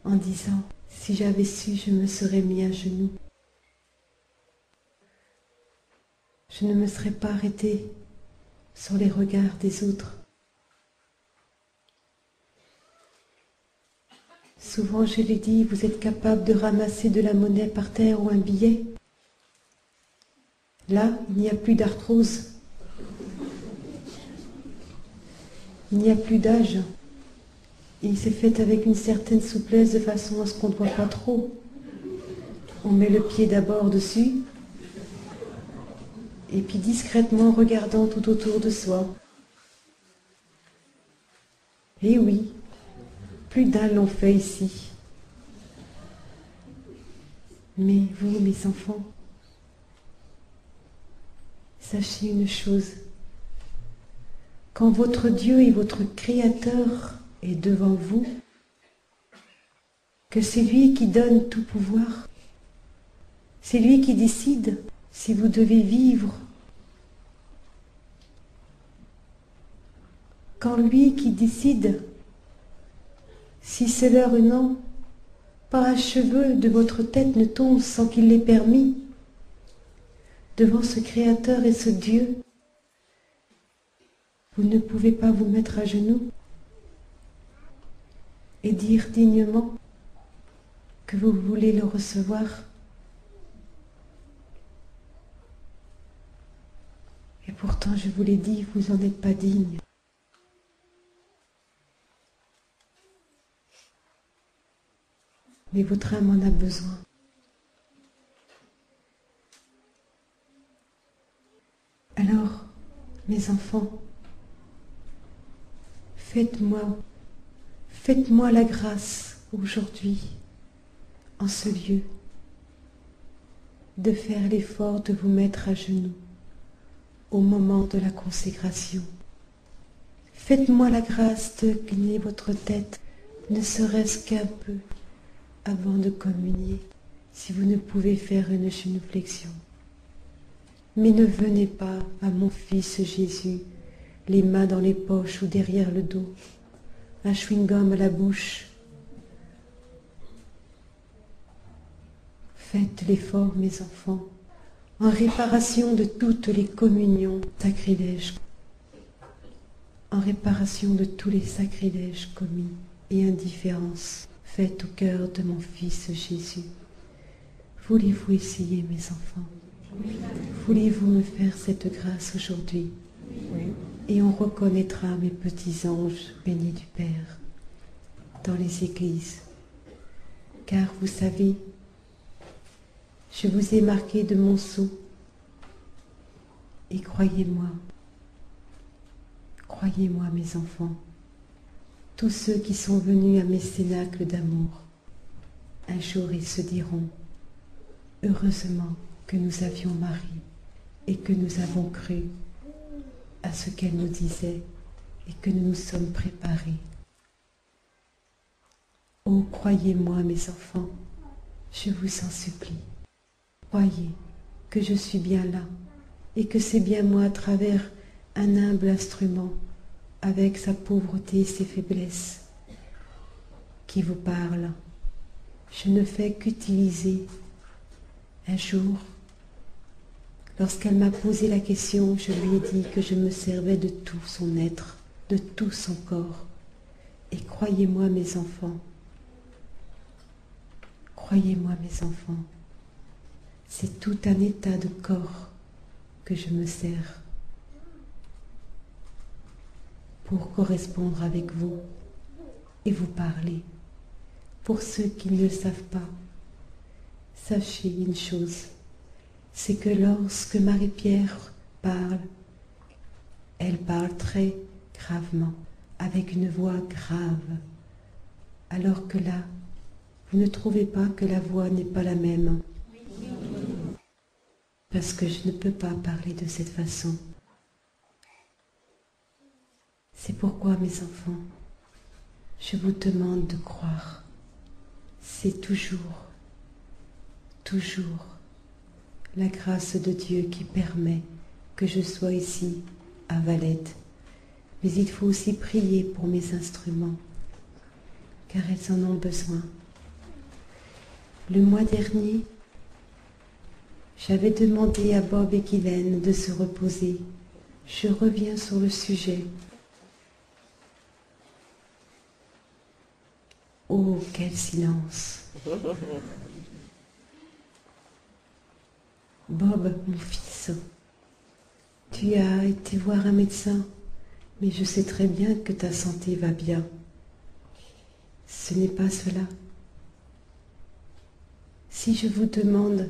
en disant, si j'avais su, je me serais mis à genoux. Je ne me serais pas arrêté sur les regards des autres. Souvent, je l'ai dit, vous êtes capable de ramasser de la monnaie par terre ou un billet. Là, il n'y a plus d'arthrose. Il n'y a plus d'âge. Il s'est fait avec une certaine souplesse de façon à ce qu'on ne voit pas trop. On met le pied d'abord dessus, et puis discrètement regardant tout autour de soi. Et oui, plus d'un l'ont fait ici. Mais vous, mes enfants, sachez une chose. Quand votre Dieu et votre Créateur est devant vous, que c'est lui qui donne tout pouvoir, c'est lui qui décide si vous devez vivre. Quand lui qui décide si c'est l'heure ou non, pas un cheveu de votre tête ne tombe sans qu'il l'ait permis. devant ce Créateur et ce Dieu, vous ne pouvez pas vous mettre à genoux et dire dignement que vous voulez le recevoir. Et pourtant, je vous l'ai dit, vous n'en êtes pas digne. Mais votre âme en a besoin. Alors, mes enfants, faites-moi la grâce aujourd'hui, en ce lieu, de faire l'effort de vous mettre à genoux au moment de la consécration. Faites-moi la grâce de cliner votre tête, ne serait-ce qu'un peu, avant de communier, si vous ne pouvez faire une génuflexion. Mais ne venez pas à mon Fils Jésus, les mains dans les poches ou derrière le dos, un chewing-gum à la bouche. Faites l'effort, mes enfants, en réparation de toutes les communions sacrilèges, en réparation de tous les sacrilèges commis et indifférences faites au cœur de mon Fils Jésus. Voulez-vous essayer, mes enfants? Voulez-vous me faire cette grâce aujourd'hui? Oui. Et on reconnaîtra mes petits anges bénis du Père dans les églises. Car vous savez, je vous ai marqué de mon sceau. Et croyez-moi, mes enfants, tous ceux qui sont venus à mes cénacles d'amour, un jour ils se diront, heureusement que nous avions Marie et que nous avons cru à ce qu'elle nous disait et que nous nous sommes préparés. Oh, croyez-moi, mes enfants, je vous en supplie. Croyez que je suis bien là et que c'est bien moi à travers un humble instrument, avec sa pauvreté et ses faiblesses, qui vous parle. Je ne fais qu'utiliser. Un jour, lorsqu'elle m'a posé la question, je lui ai dit que je me servais de tout son être, de tout son corps. Et croyez-moi, mes enfants, c'est tout un état de corps que je me sers pour correspondre avec vous et vous parler. Pour ceux qui ne le savent pas, sachez une chose, c'est que lorsque Marie-Pierre parle, elle parle très gravement, avec une voix grave, alors que là, vous ne trouvez pas que la voix n'est pas la même? Parce que je ne peux pas parler de cette façon. C'est pourquoi, mes enfants, je vous demande de croire. C'est toujours la grâce de Dieu qui permet que je sois ici à Valette. Mais il faut aussi prier pour mes instruments, car elles en ont besoin. Le mois dernier, j'avais demandé à Bob et Guylaine de se reposer. Je reviens sur le sujet. Oh, quel silence! Bob, mon fils, tu as été voir un médecin, mais je sais très bien que ta santé va bien. Ce n'est pas cela. Si je vous demande,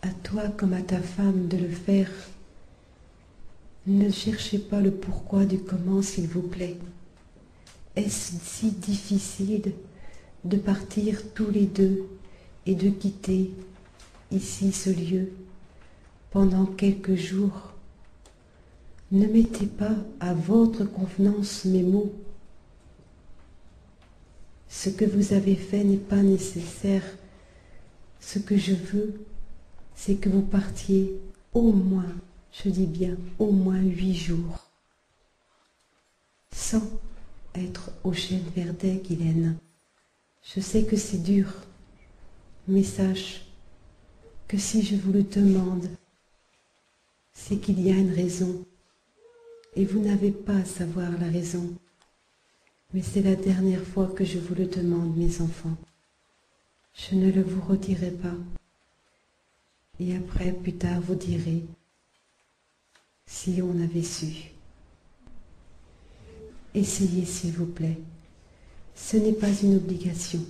à toi comme à ta femme, de le faire, ne cherchez pas le pourquoi du comment, s'il vous plaît. Est-ce si difficile de partir tous les deux et de quitter ici ce lieu pendant quelques jours? Ne mettez pas à votre convenance mes mots. Ce que vous avez fait n'est pas nécessaire. Ce que je veux, c'est que vous partiez au moins, je dis bien, au moins 8 jours, sans être au chêne Verdet, Guylaine. Je sais que c'est dur, mais sache que si je vous le demande, c'est qu'il y a une raison. Et vous n'avez pas à savoir la raison. Mais c'est la dernière fois que je vous le demande, mes enfants. Je ne le vous redirai pas. Et après, plus tard, vous direz, si on avait su. Essayez, s'il vous plaît. Ce n'est pas une obligation.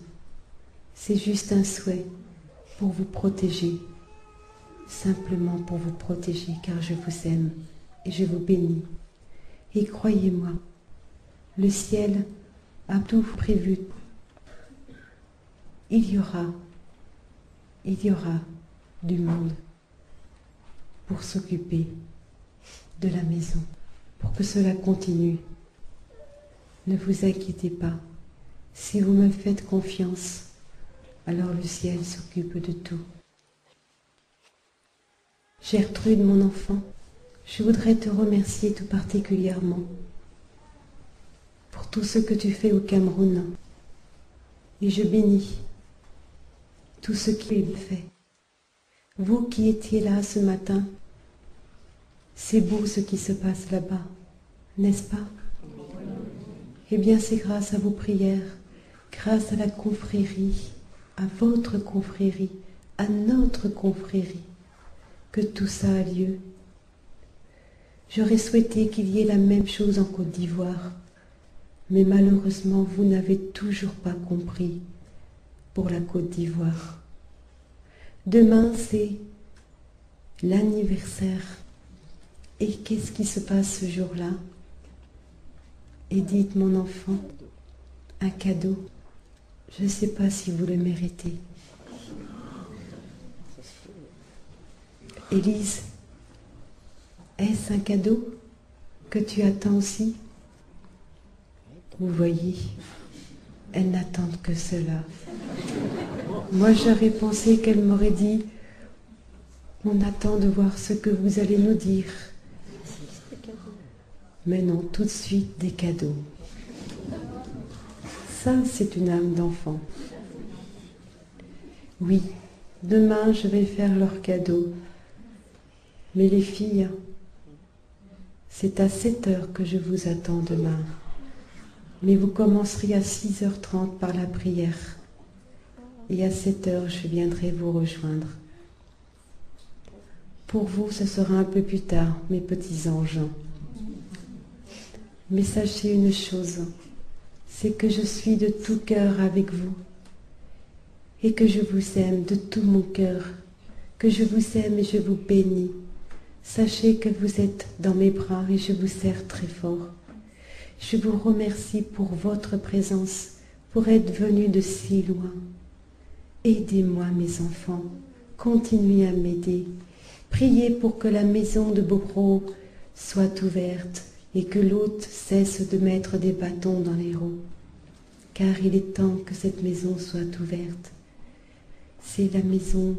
C'est juste un souhait pour vous protéger. Simplement pour vous protéger, car je vous aime et je vous bénis. Et croyez-moi, le ciel a tout prévu. Il y aura du monde pour s'occuper de la maison, pour que cela continue. Ne vous inquiétez pas. Si vous me faites confiance, alors le ciel s'occupe de tout. Gertrude, mon enfant, je voudrais te remercier tout particulièrement pour tout ce que tu fais au Cameroun. Et je bénis tout ce qu'il fait. Vous qui étiez là ce matin, c'est beau ce qui se passe là-bas, n'est-ce pas? Eh bien, c'est grâce à vos prières, grâce à la confrérie, à votre confrérie, à notre confrérie, que tout ça a lieu. J'aurais souhaité qu'il y ait la même chose en Côte d'Ivoire, mais malheureusement, vous n'avez toujours pas compris pour la Côte d'Ivoire. Demain, c'est l'anniversaire. Et qu'est-ce qui se passe ce jour-là? Edith, mon enfant, un cadeau. Je ne sais pas si vous le méritez. Élise, est-ce un cadeau que tu attends aussi? Vous voyez, elles n'attendent que cela. Moi, j'aurais pensé qu'elle m'aurait dit, on attend de voir ce que vous allez nous dire. Mais non, tout de suite des cadeaux. Ça, c'est une âme d'enfant. Oui, demain, je vais faire leurs cadeaux. Mais les filles, c'est à 7 heures que je vous attends demain. Mais vous commencerez à 6h30 par la prière. Et à 7 heures, je viendrai vous rejoindre. Pour vous, ce sera un peu plus tard, mes petits anges. Mais sachez une chose, c'est que je suis de tout cœur avec vous et que je vous aime de tout mon cœur, que je vous aime et je vous bénis. Sachez que vous êtes dans mes bras et je vous serre très fort. Je vous remercie pour votre présence, pour être venus de si loin. Aidez-moi, mes enfants, continuez à m'aider. Priez pour que la maison de Bobro soit ouverte et que l'hôte cesse de mettre des bâtons dans les roues. Car il est temps que cette maison soit ouverte. C'est la maison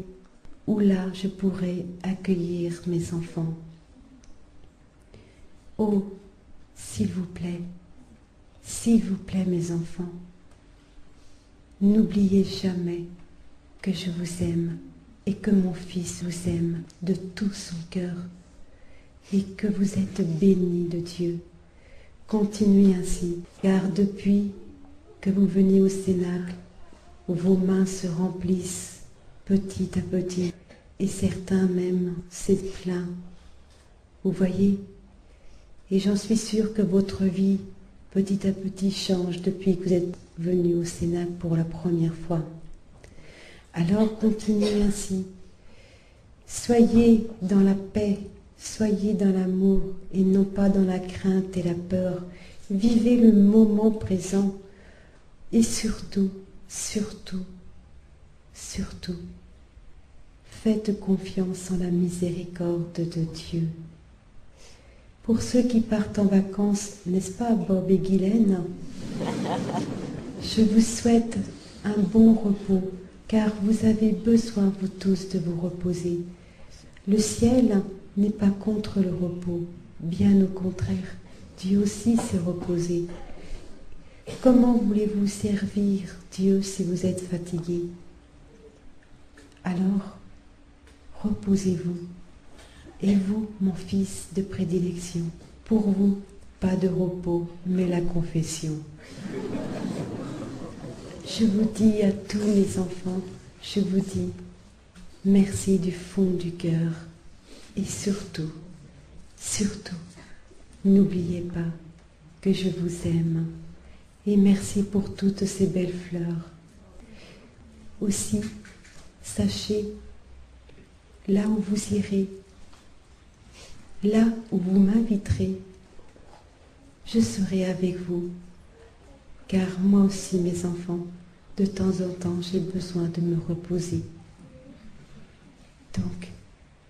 où là je pourrai accueillir mes enfants. Oh, s'il vous plaît, mes enfants, n'oubliez jamais que je vous aime et que mon Fils vous aime de tout son cœur et que vous êtes bénis de Dieu. Continuez ainsi, car depuis que vous venez au Cénacle, vos mains se remplissent petit à petit et certains même s'effleurent. Vous voyez? Et j'en suis sûre que votre vie petit à petit change depuis que vous êtes venu au Cénacle pour la première fois. Alors continuez ainsi. Soyez dans la paix, soyez dans l'amour et non pas dans la crainte et la peur. Vivez le moment présent et surtout, faites confiance en la miséricorde de Dieu. Pour ceux qui partent en vacances, n'est-ce pas Bob et Guylaine? Je vous souhaite un bon repos, car vous avez besoin, vous tous, de vous reposer. Le ciel n'est pas contre le repos, bien au contraire, Dieu aussi s'est reposé. Comment voulez-vous servir Dieu si vous êtes fatigué? Alors, reposez-vous Et vous, mon fils de prédilection, pour vous, pas de repos, mais la confession. Je vous dis à tous mes enfants, je vous dis merci du fond du cœur. Et surtout, surtout, n'oubliez pas que je vous aime. Et merci pour toutes ces belles fleurs. Aussi, sachez, là où vous irez, là où vous m'inviterez, je serai avec vous. Car moi aussi, mes enfants, de temps en temps, j'ai besoin de me reposer. Donc,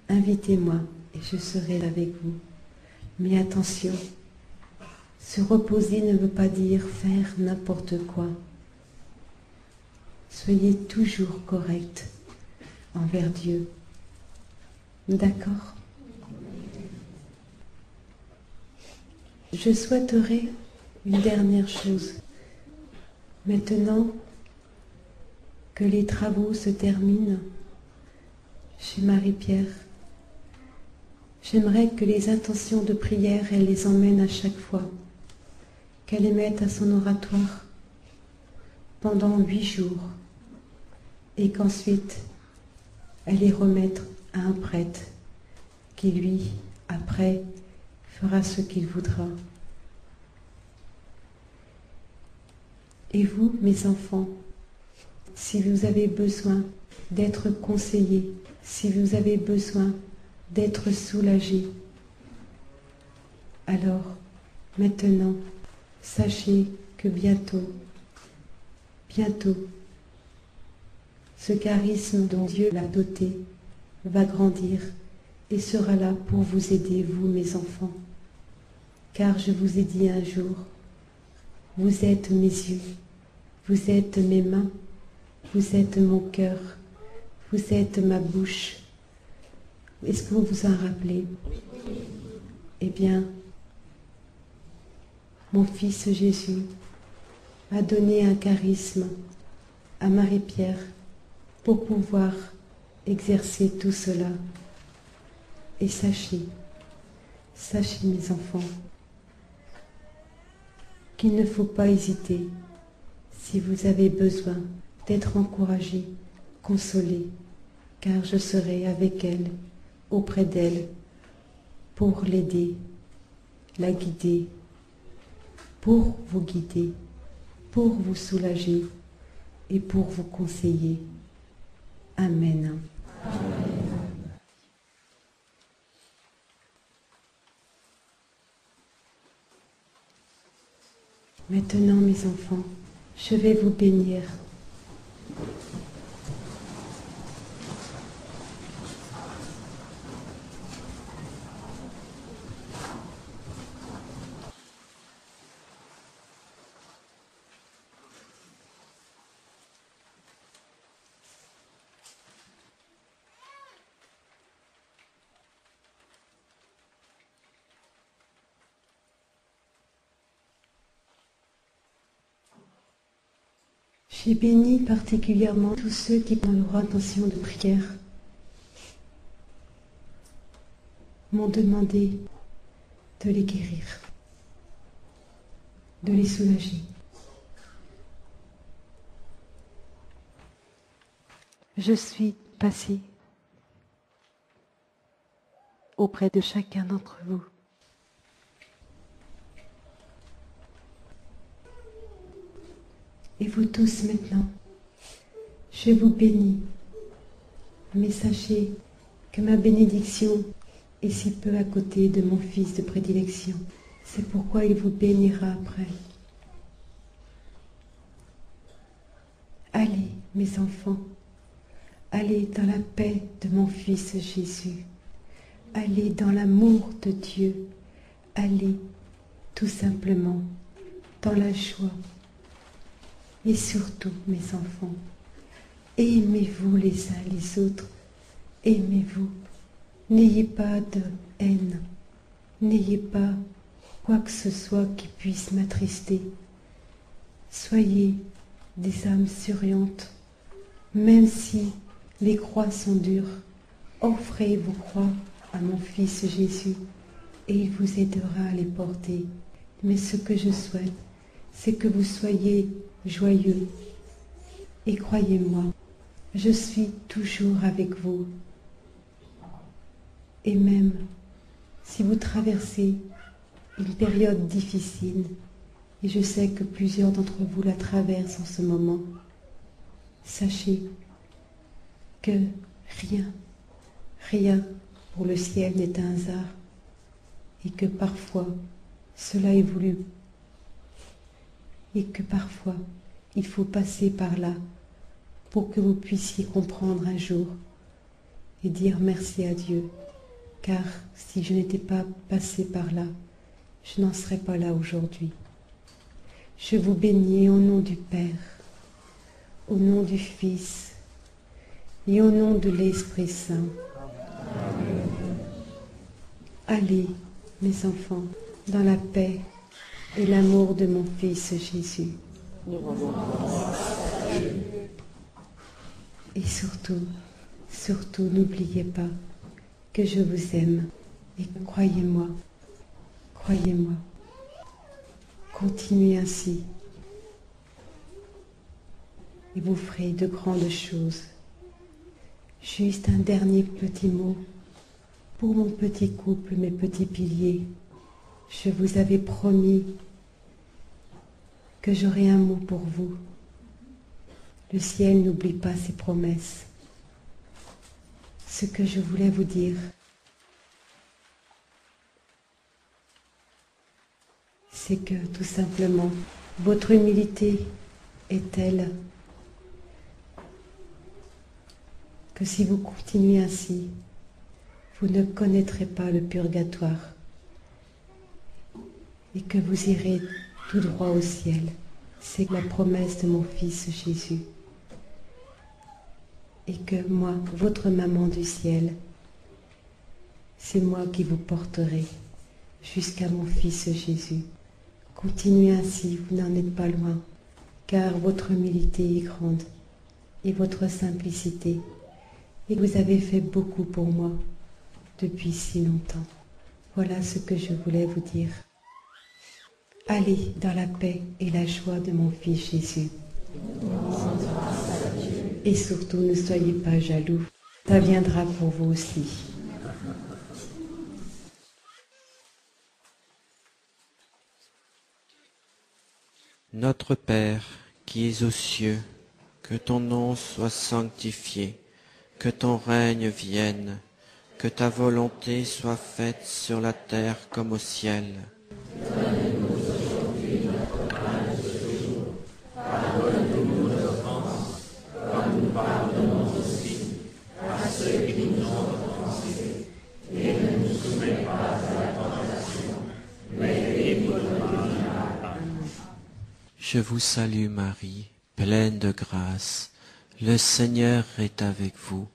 invitez-moi et je serai avec vous. Mais attention, se reposer ne veut pas dire faire n'importe quoi. Soyez toujours correct envers Dieu. D'accord? Je souhaiterais une dernière chose. Maintenant que les travaux se terminent chez Marie-Pierre, j'aimerais que les intentions de prière, elle les emmène à chaque fois, qu'elle les mette à son oratoire pendant 8 jours, et qu'ensuite elle les remette à un prêtre qui, lui, après, fera ce qu'il voudra. Et vous, mes enfants, si vous avez besoin d'être conseillés, si vous avez besoin d'être soulagés, alors maintenant, sachez que bientôt, ce charisme dont Dieu l'a doté va grandir et sera là pour vous aider, vous, mes enfants. Car je vous ai dit un jour, vous êtes mes yeux, vous êtes mes mains, vous êtes mon cœur, vous êtes ma bouche. Est-ce que vous vous en rappelez? Eh bien, mon fils Jésus a donné un charisme à Marie-Pierre pour pouvoir exercer tout cela. Et sachez mes enfants, qu'il ne faut pas hésiter si vous avez besoin d'être encouragé, consolé, car je serai avec elle, auprès d'elle, pour l'aider, la guider, pour vous guider, pour vous soulager et pour vous conseiller. Amen. Maintenant, mes enfants, je vais vous bénir. J'ai béni particulièrement tous ceux qui, dans leur intention de prière, m'ont demandé de les guérir, de les soulager. Je suis passée auprès de chacun d'entre vous. Et vous tous maintenant, je vous bénis, mais sachez que ma bénédiction est si peu à côté de mon fils de prédilection. C'est pourquoi il vous bénira après. Allez, mes enfants, allez dans la paix de mon fils Jésus. Allez dans l'amour de Dieu. Allez tout simplement dans la joie. Et surtout, mes enfants, aimez-vous les uns les autres, aimez-vous, n'ayez pas de haine, n'ayez pas quoi que ce soit qui puisse m'attrister. Soyez des âmes souriantes, même si les croix sont dures, offrez vos croix à mon Fils Jésus, et il vous aidera à les porter. Mais ce que je souhaite, c'est que vous soyez joyeux. Et croyez-moi, je suis toujours avec vous. Et même si vous traversez une période difficile, et je sais que plusieurs d'entre vous la traversent en ce moment, sachez que rien pour le ciel n'est un hasard, et que parfois cela est voulu, et que parfois il faut passer par là pour que vous puissiez comprendre un jour et dire merci à Dieu, car si je n'étais pas passé par là, je n'en serais pas là aujourd'hui. Je vous bénis au nom du Père, au nom du Fils et au nom de l'Esprit Saint. Amen. Allez, mes enfants, dans la paix et l'amour de mon Fils Jésus. Et surtout, n'oubliez pas que je vous aime. Et croyez-moi, continuez ainsi. Et vous ferez de grandes choses. Juste un dernier petit mot pour mon petit couple, mes petits piliers. Je vous avais promis que j'aurais un mot pour vous. Le ciel n'oublie pas ses promesses. Ce que je voulais vous dire, c'est que tout simplement, votre humilité est telle que si vous continuez ainsi, vous ne connaîtrez pas le purgatoire et que vous irez tout droit au ciel. C'est la promesse de mon Fils Jésus. Et que moi, votre maman du ciel, c'est moi qui vous porterai jusqu'à mon Fils Jésus. Continuez ainsi, vous n'en êtes pas loin, car votre humilité est grande et votre simplicité. Et vous avez fait beaucoup pour moi depuis si longtemps. Voilà ce que je voulais vous dire. Allez dans la paix et la joie de mon Fils Jésus. Et surtout, ne soyez pas jaloux. Ça viendra pour vous aussi. Notre Père, qui es aux cieux, que ton nom soit sanctifié, que ton règne vienne, que ta volonté soit faite sur la terre comme au ciel. Donne-nous aujourd'hui notre pain de ce jour. Pardonne-nous nos offenses, comme nous pardonnons aussi à ceux qui nous ont offensés. Et ne nous soumets pas à la tentation, mais délivre-nous du mal. Je vous salue Marie, pleine de grâce. Le Seigneur est avec vous.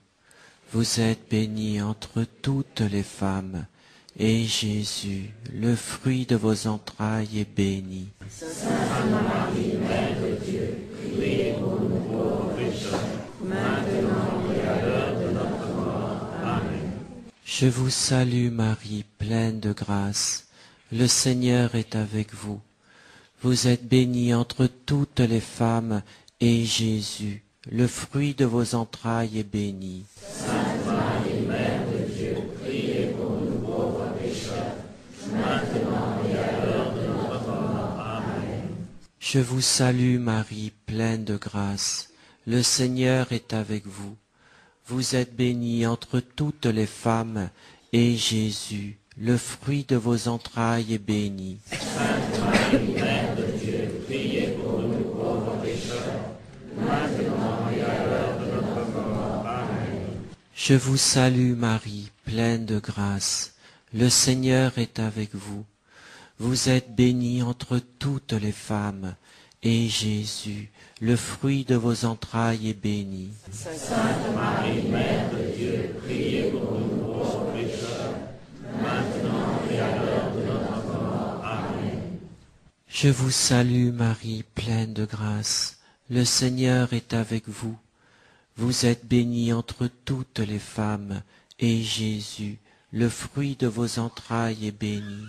Vous êtes bénie entre toutes les femmes, et Jésus, le fruit de vos entrailles, est béni. Sainte Marie, Mère de Dieu, priez pour nous pauvres pécheurs, maintenant et à l'heure de notre mort. Amen. Je vous salue Marie, pleine de grâce. Le Seigneur est avec vous. Vous êtes bénie entre toutes les femmes, et Jésus, le fruit de vos entrailles, est béni. Sainte Marie, Mère de Dieu, priez pour nous pauvres pécheurs, maintenant et à l'heure de notre mort. Amen. Je vous salue Marie, pleine de grâce. Le Seigneur est avec vous. Vous êtes bénie entre toutes les femmes, et Jésus, le fruit de vos entrailles, est béni. Sainte Marie, Mère de Dieu, priez pour nous pauvres pécheurs, maintenant et à l'heure de notre mort. Amen. Je vous salue Marie, pleine de grâce. Le Seigneur est avec vous. Vous êtes bénie entre toutes les femmes, et Jésus, le fruit de vos entrailles, est béni. Sainte Marie, Mère de Dieu, priez pour nous pauvres pécheurs, maintenant et à l'heure de notre mort. Amen. Je vous salue Marie, pleine de grâce. Le Seigneur est avec vous. Vous êtes bénie entre toutes les femmes, et Jésus, le fruit de vos entrailles est béni.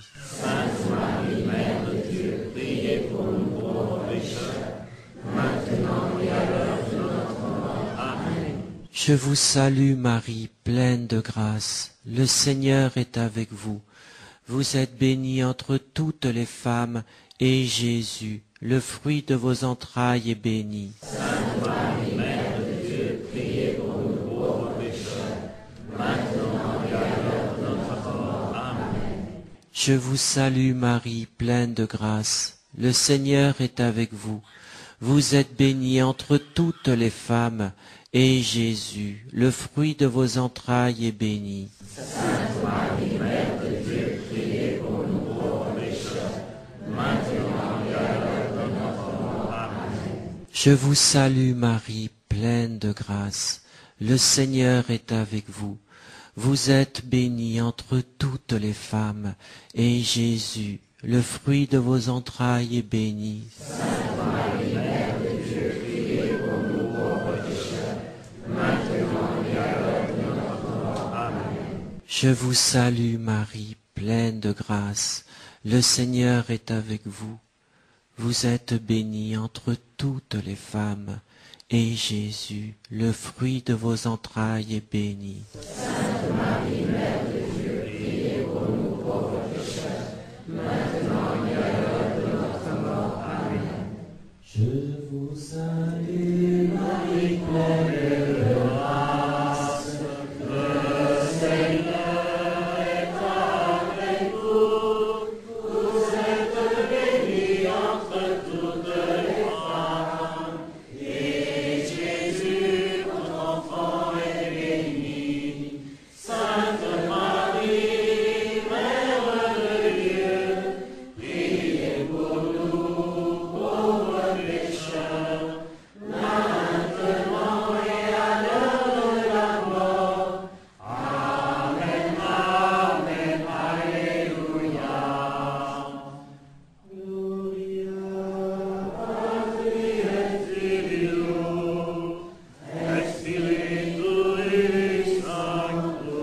Je vous salue Marie, pleine de grâce. Le Seigneur est avec vous. Vous êtes bénie entre toutes les femmes, et Jésus, le fruit de vos entrailles, est béni. Sainte Marie, Mère de Dieu, priez pour nous pauvres pécheurs, maintenant et à l'heure de notre mort. Amen. Je vous salue Marie, pleine de grâce. Le Seigneur est avec vous. Vous êtes bénie entre toutes les femmes, et Jésus, le fruit de vos entrailles, est béni. Sainte Marie, Mère de Dieu, priez pour nous pauvres pécheurs, maintenant et à l'heure de notre mort. Amen. Je vous salue Marie, pleine de grâce. Le Seigneur est avec vous. Vous êtes bénie entre toutes les femmes, et Jésus, le fruit de vos entrailles, est béni. Sainte Marie, Mère de Dieu, priez pour nous pauvres pécheurs, maintenant et à l'heure de notre mort. Amen. Je vous salue Marie, pleine de grâce. Le Seigneur est avec vous. Vous êtes bénie entre toutes les femmes, et Jésus, le fruit de vos entrailles, est béni. Sainte Marie, Mère de Dieu, priez pour nous pauvres pécheurs, maintenant et à l'heure de notre mort. Amen. Je vous salue Marie, pleine de grâce. Le Seigneur est avec vous. Vous êtes bénie entre toutes les femmes, et Jésus, votre enfant, est béni. Sainte Marie, Mère de Dieu, priez pour nous pauvres pécheurs, maintenant et à l'heure de la mort. Amen, Amen, Alléluia. Gloria Patri et Filio et Spiritui Sancto,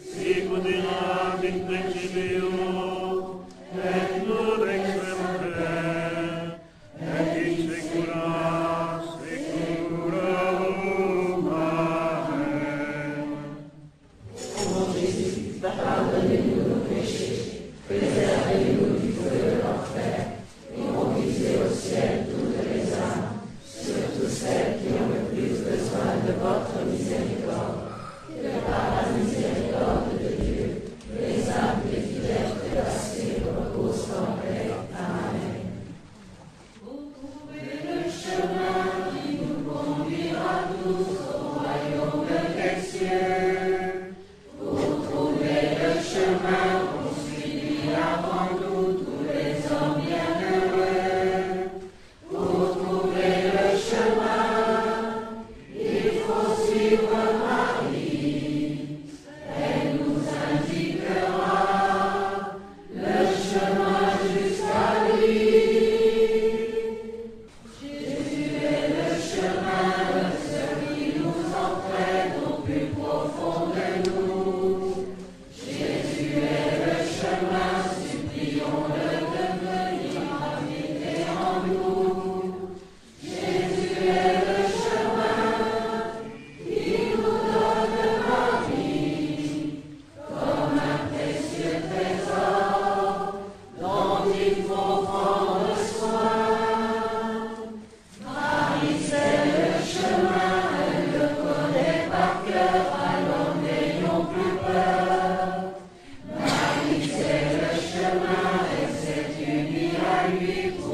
sicut erat in principio et nunc et semper et in saecula saeculorum. Amen. Marie, c'est le chemin, elle s'est unie à lui pour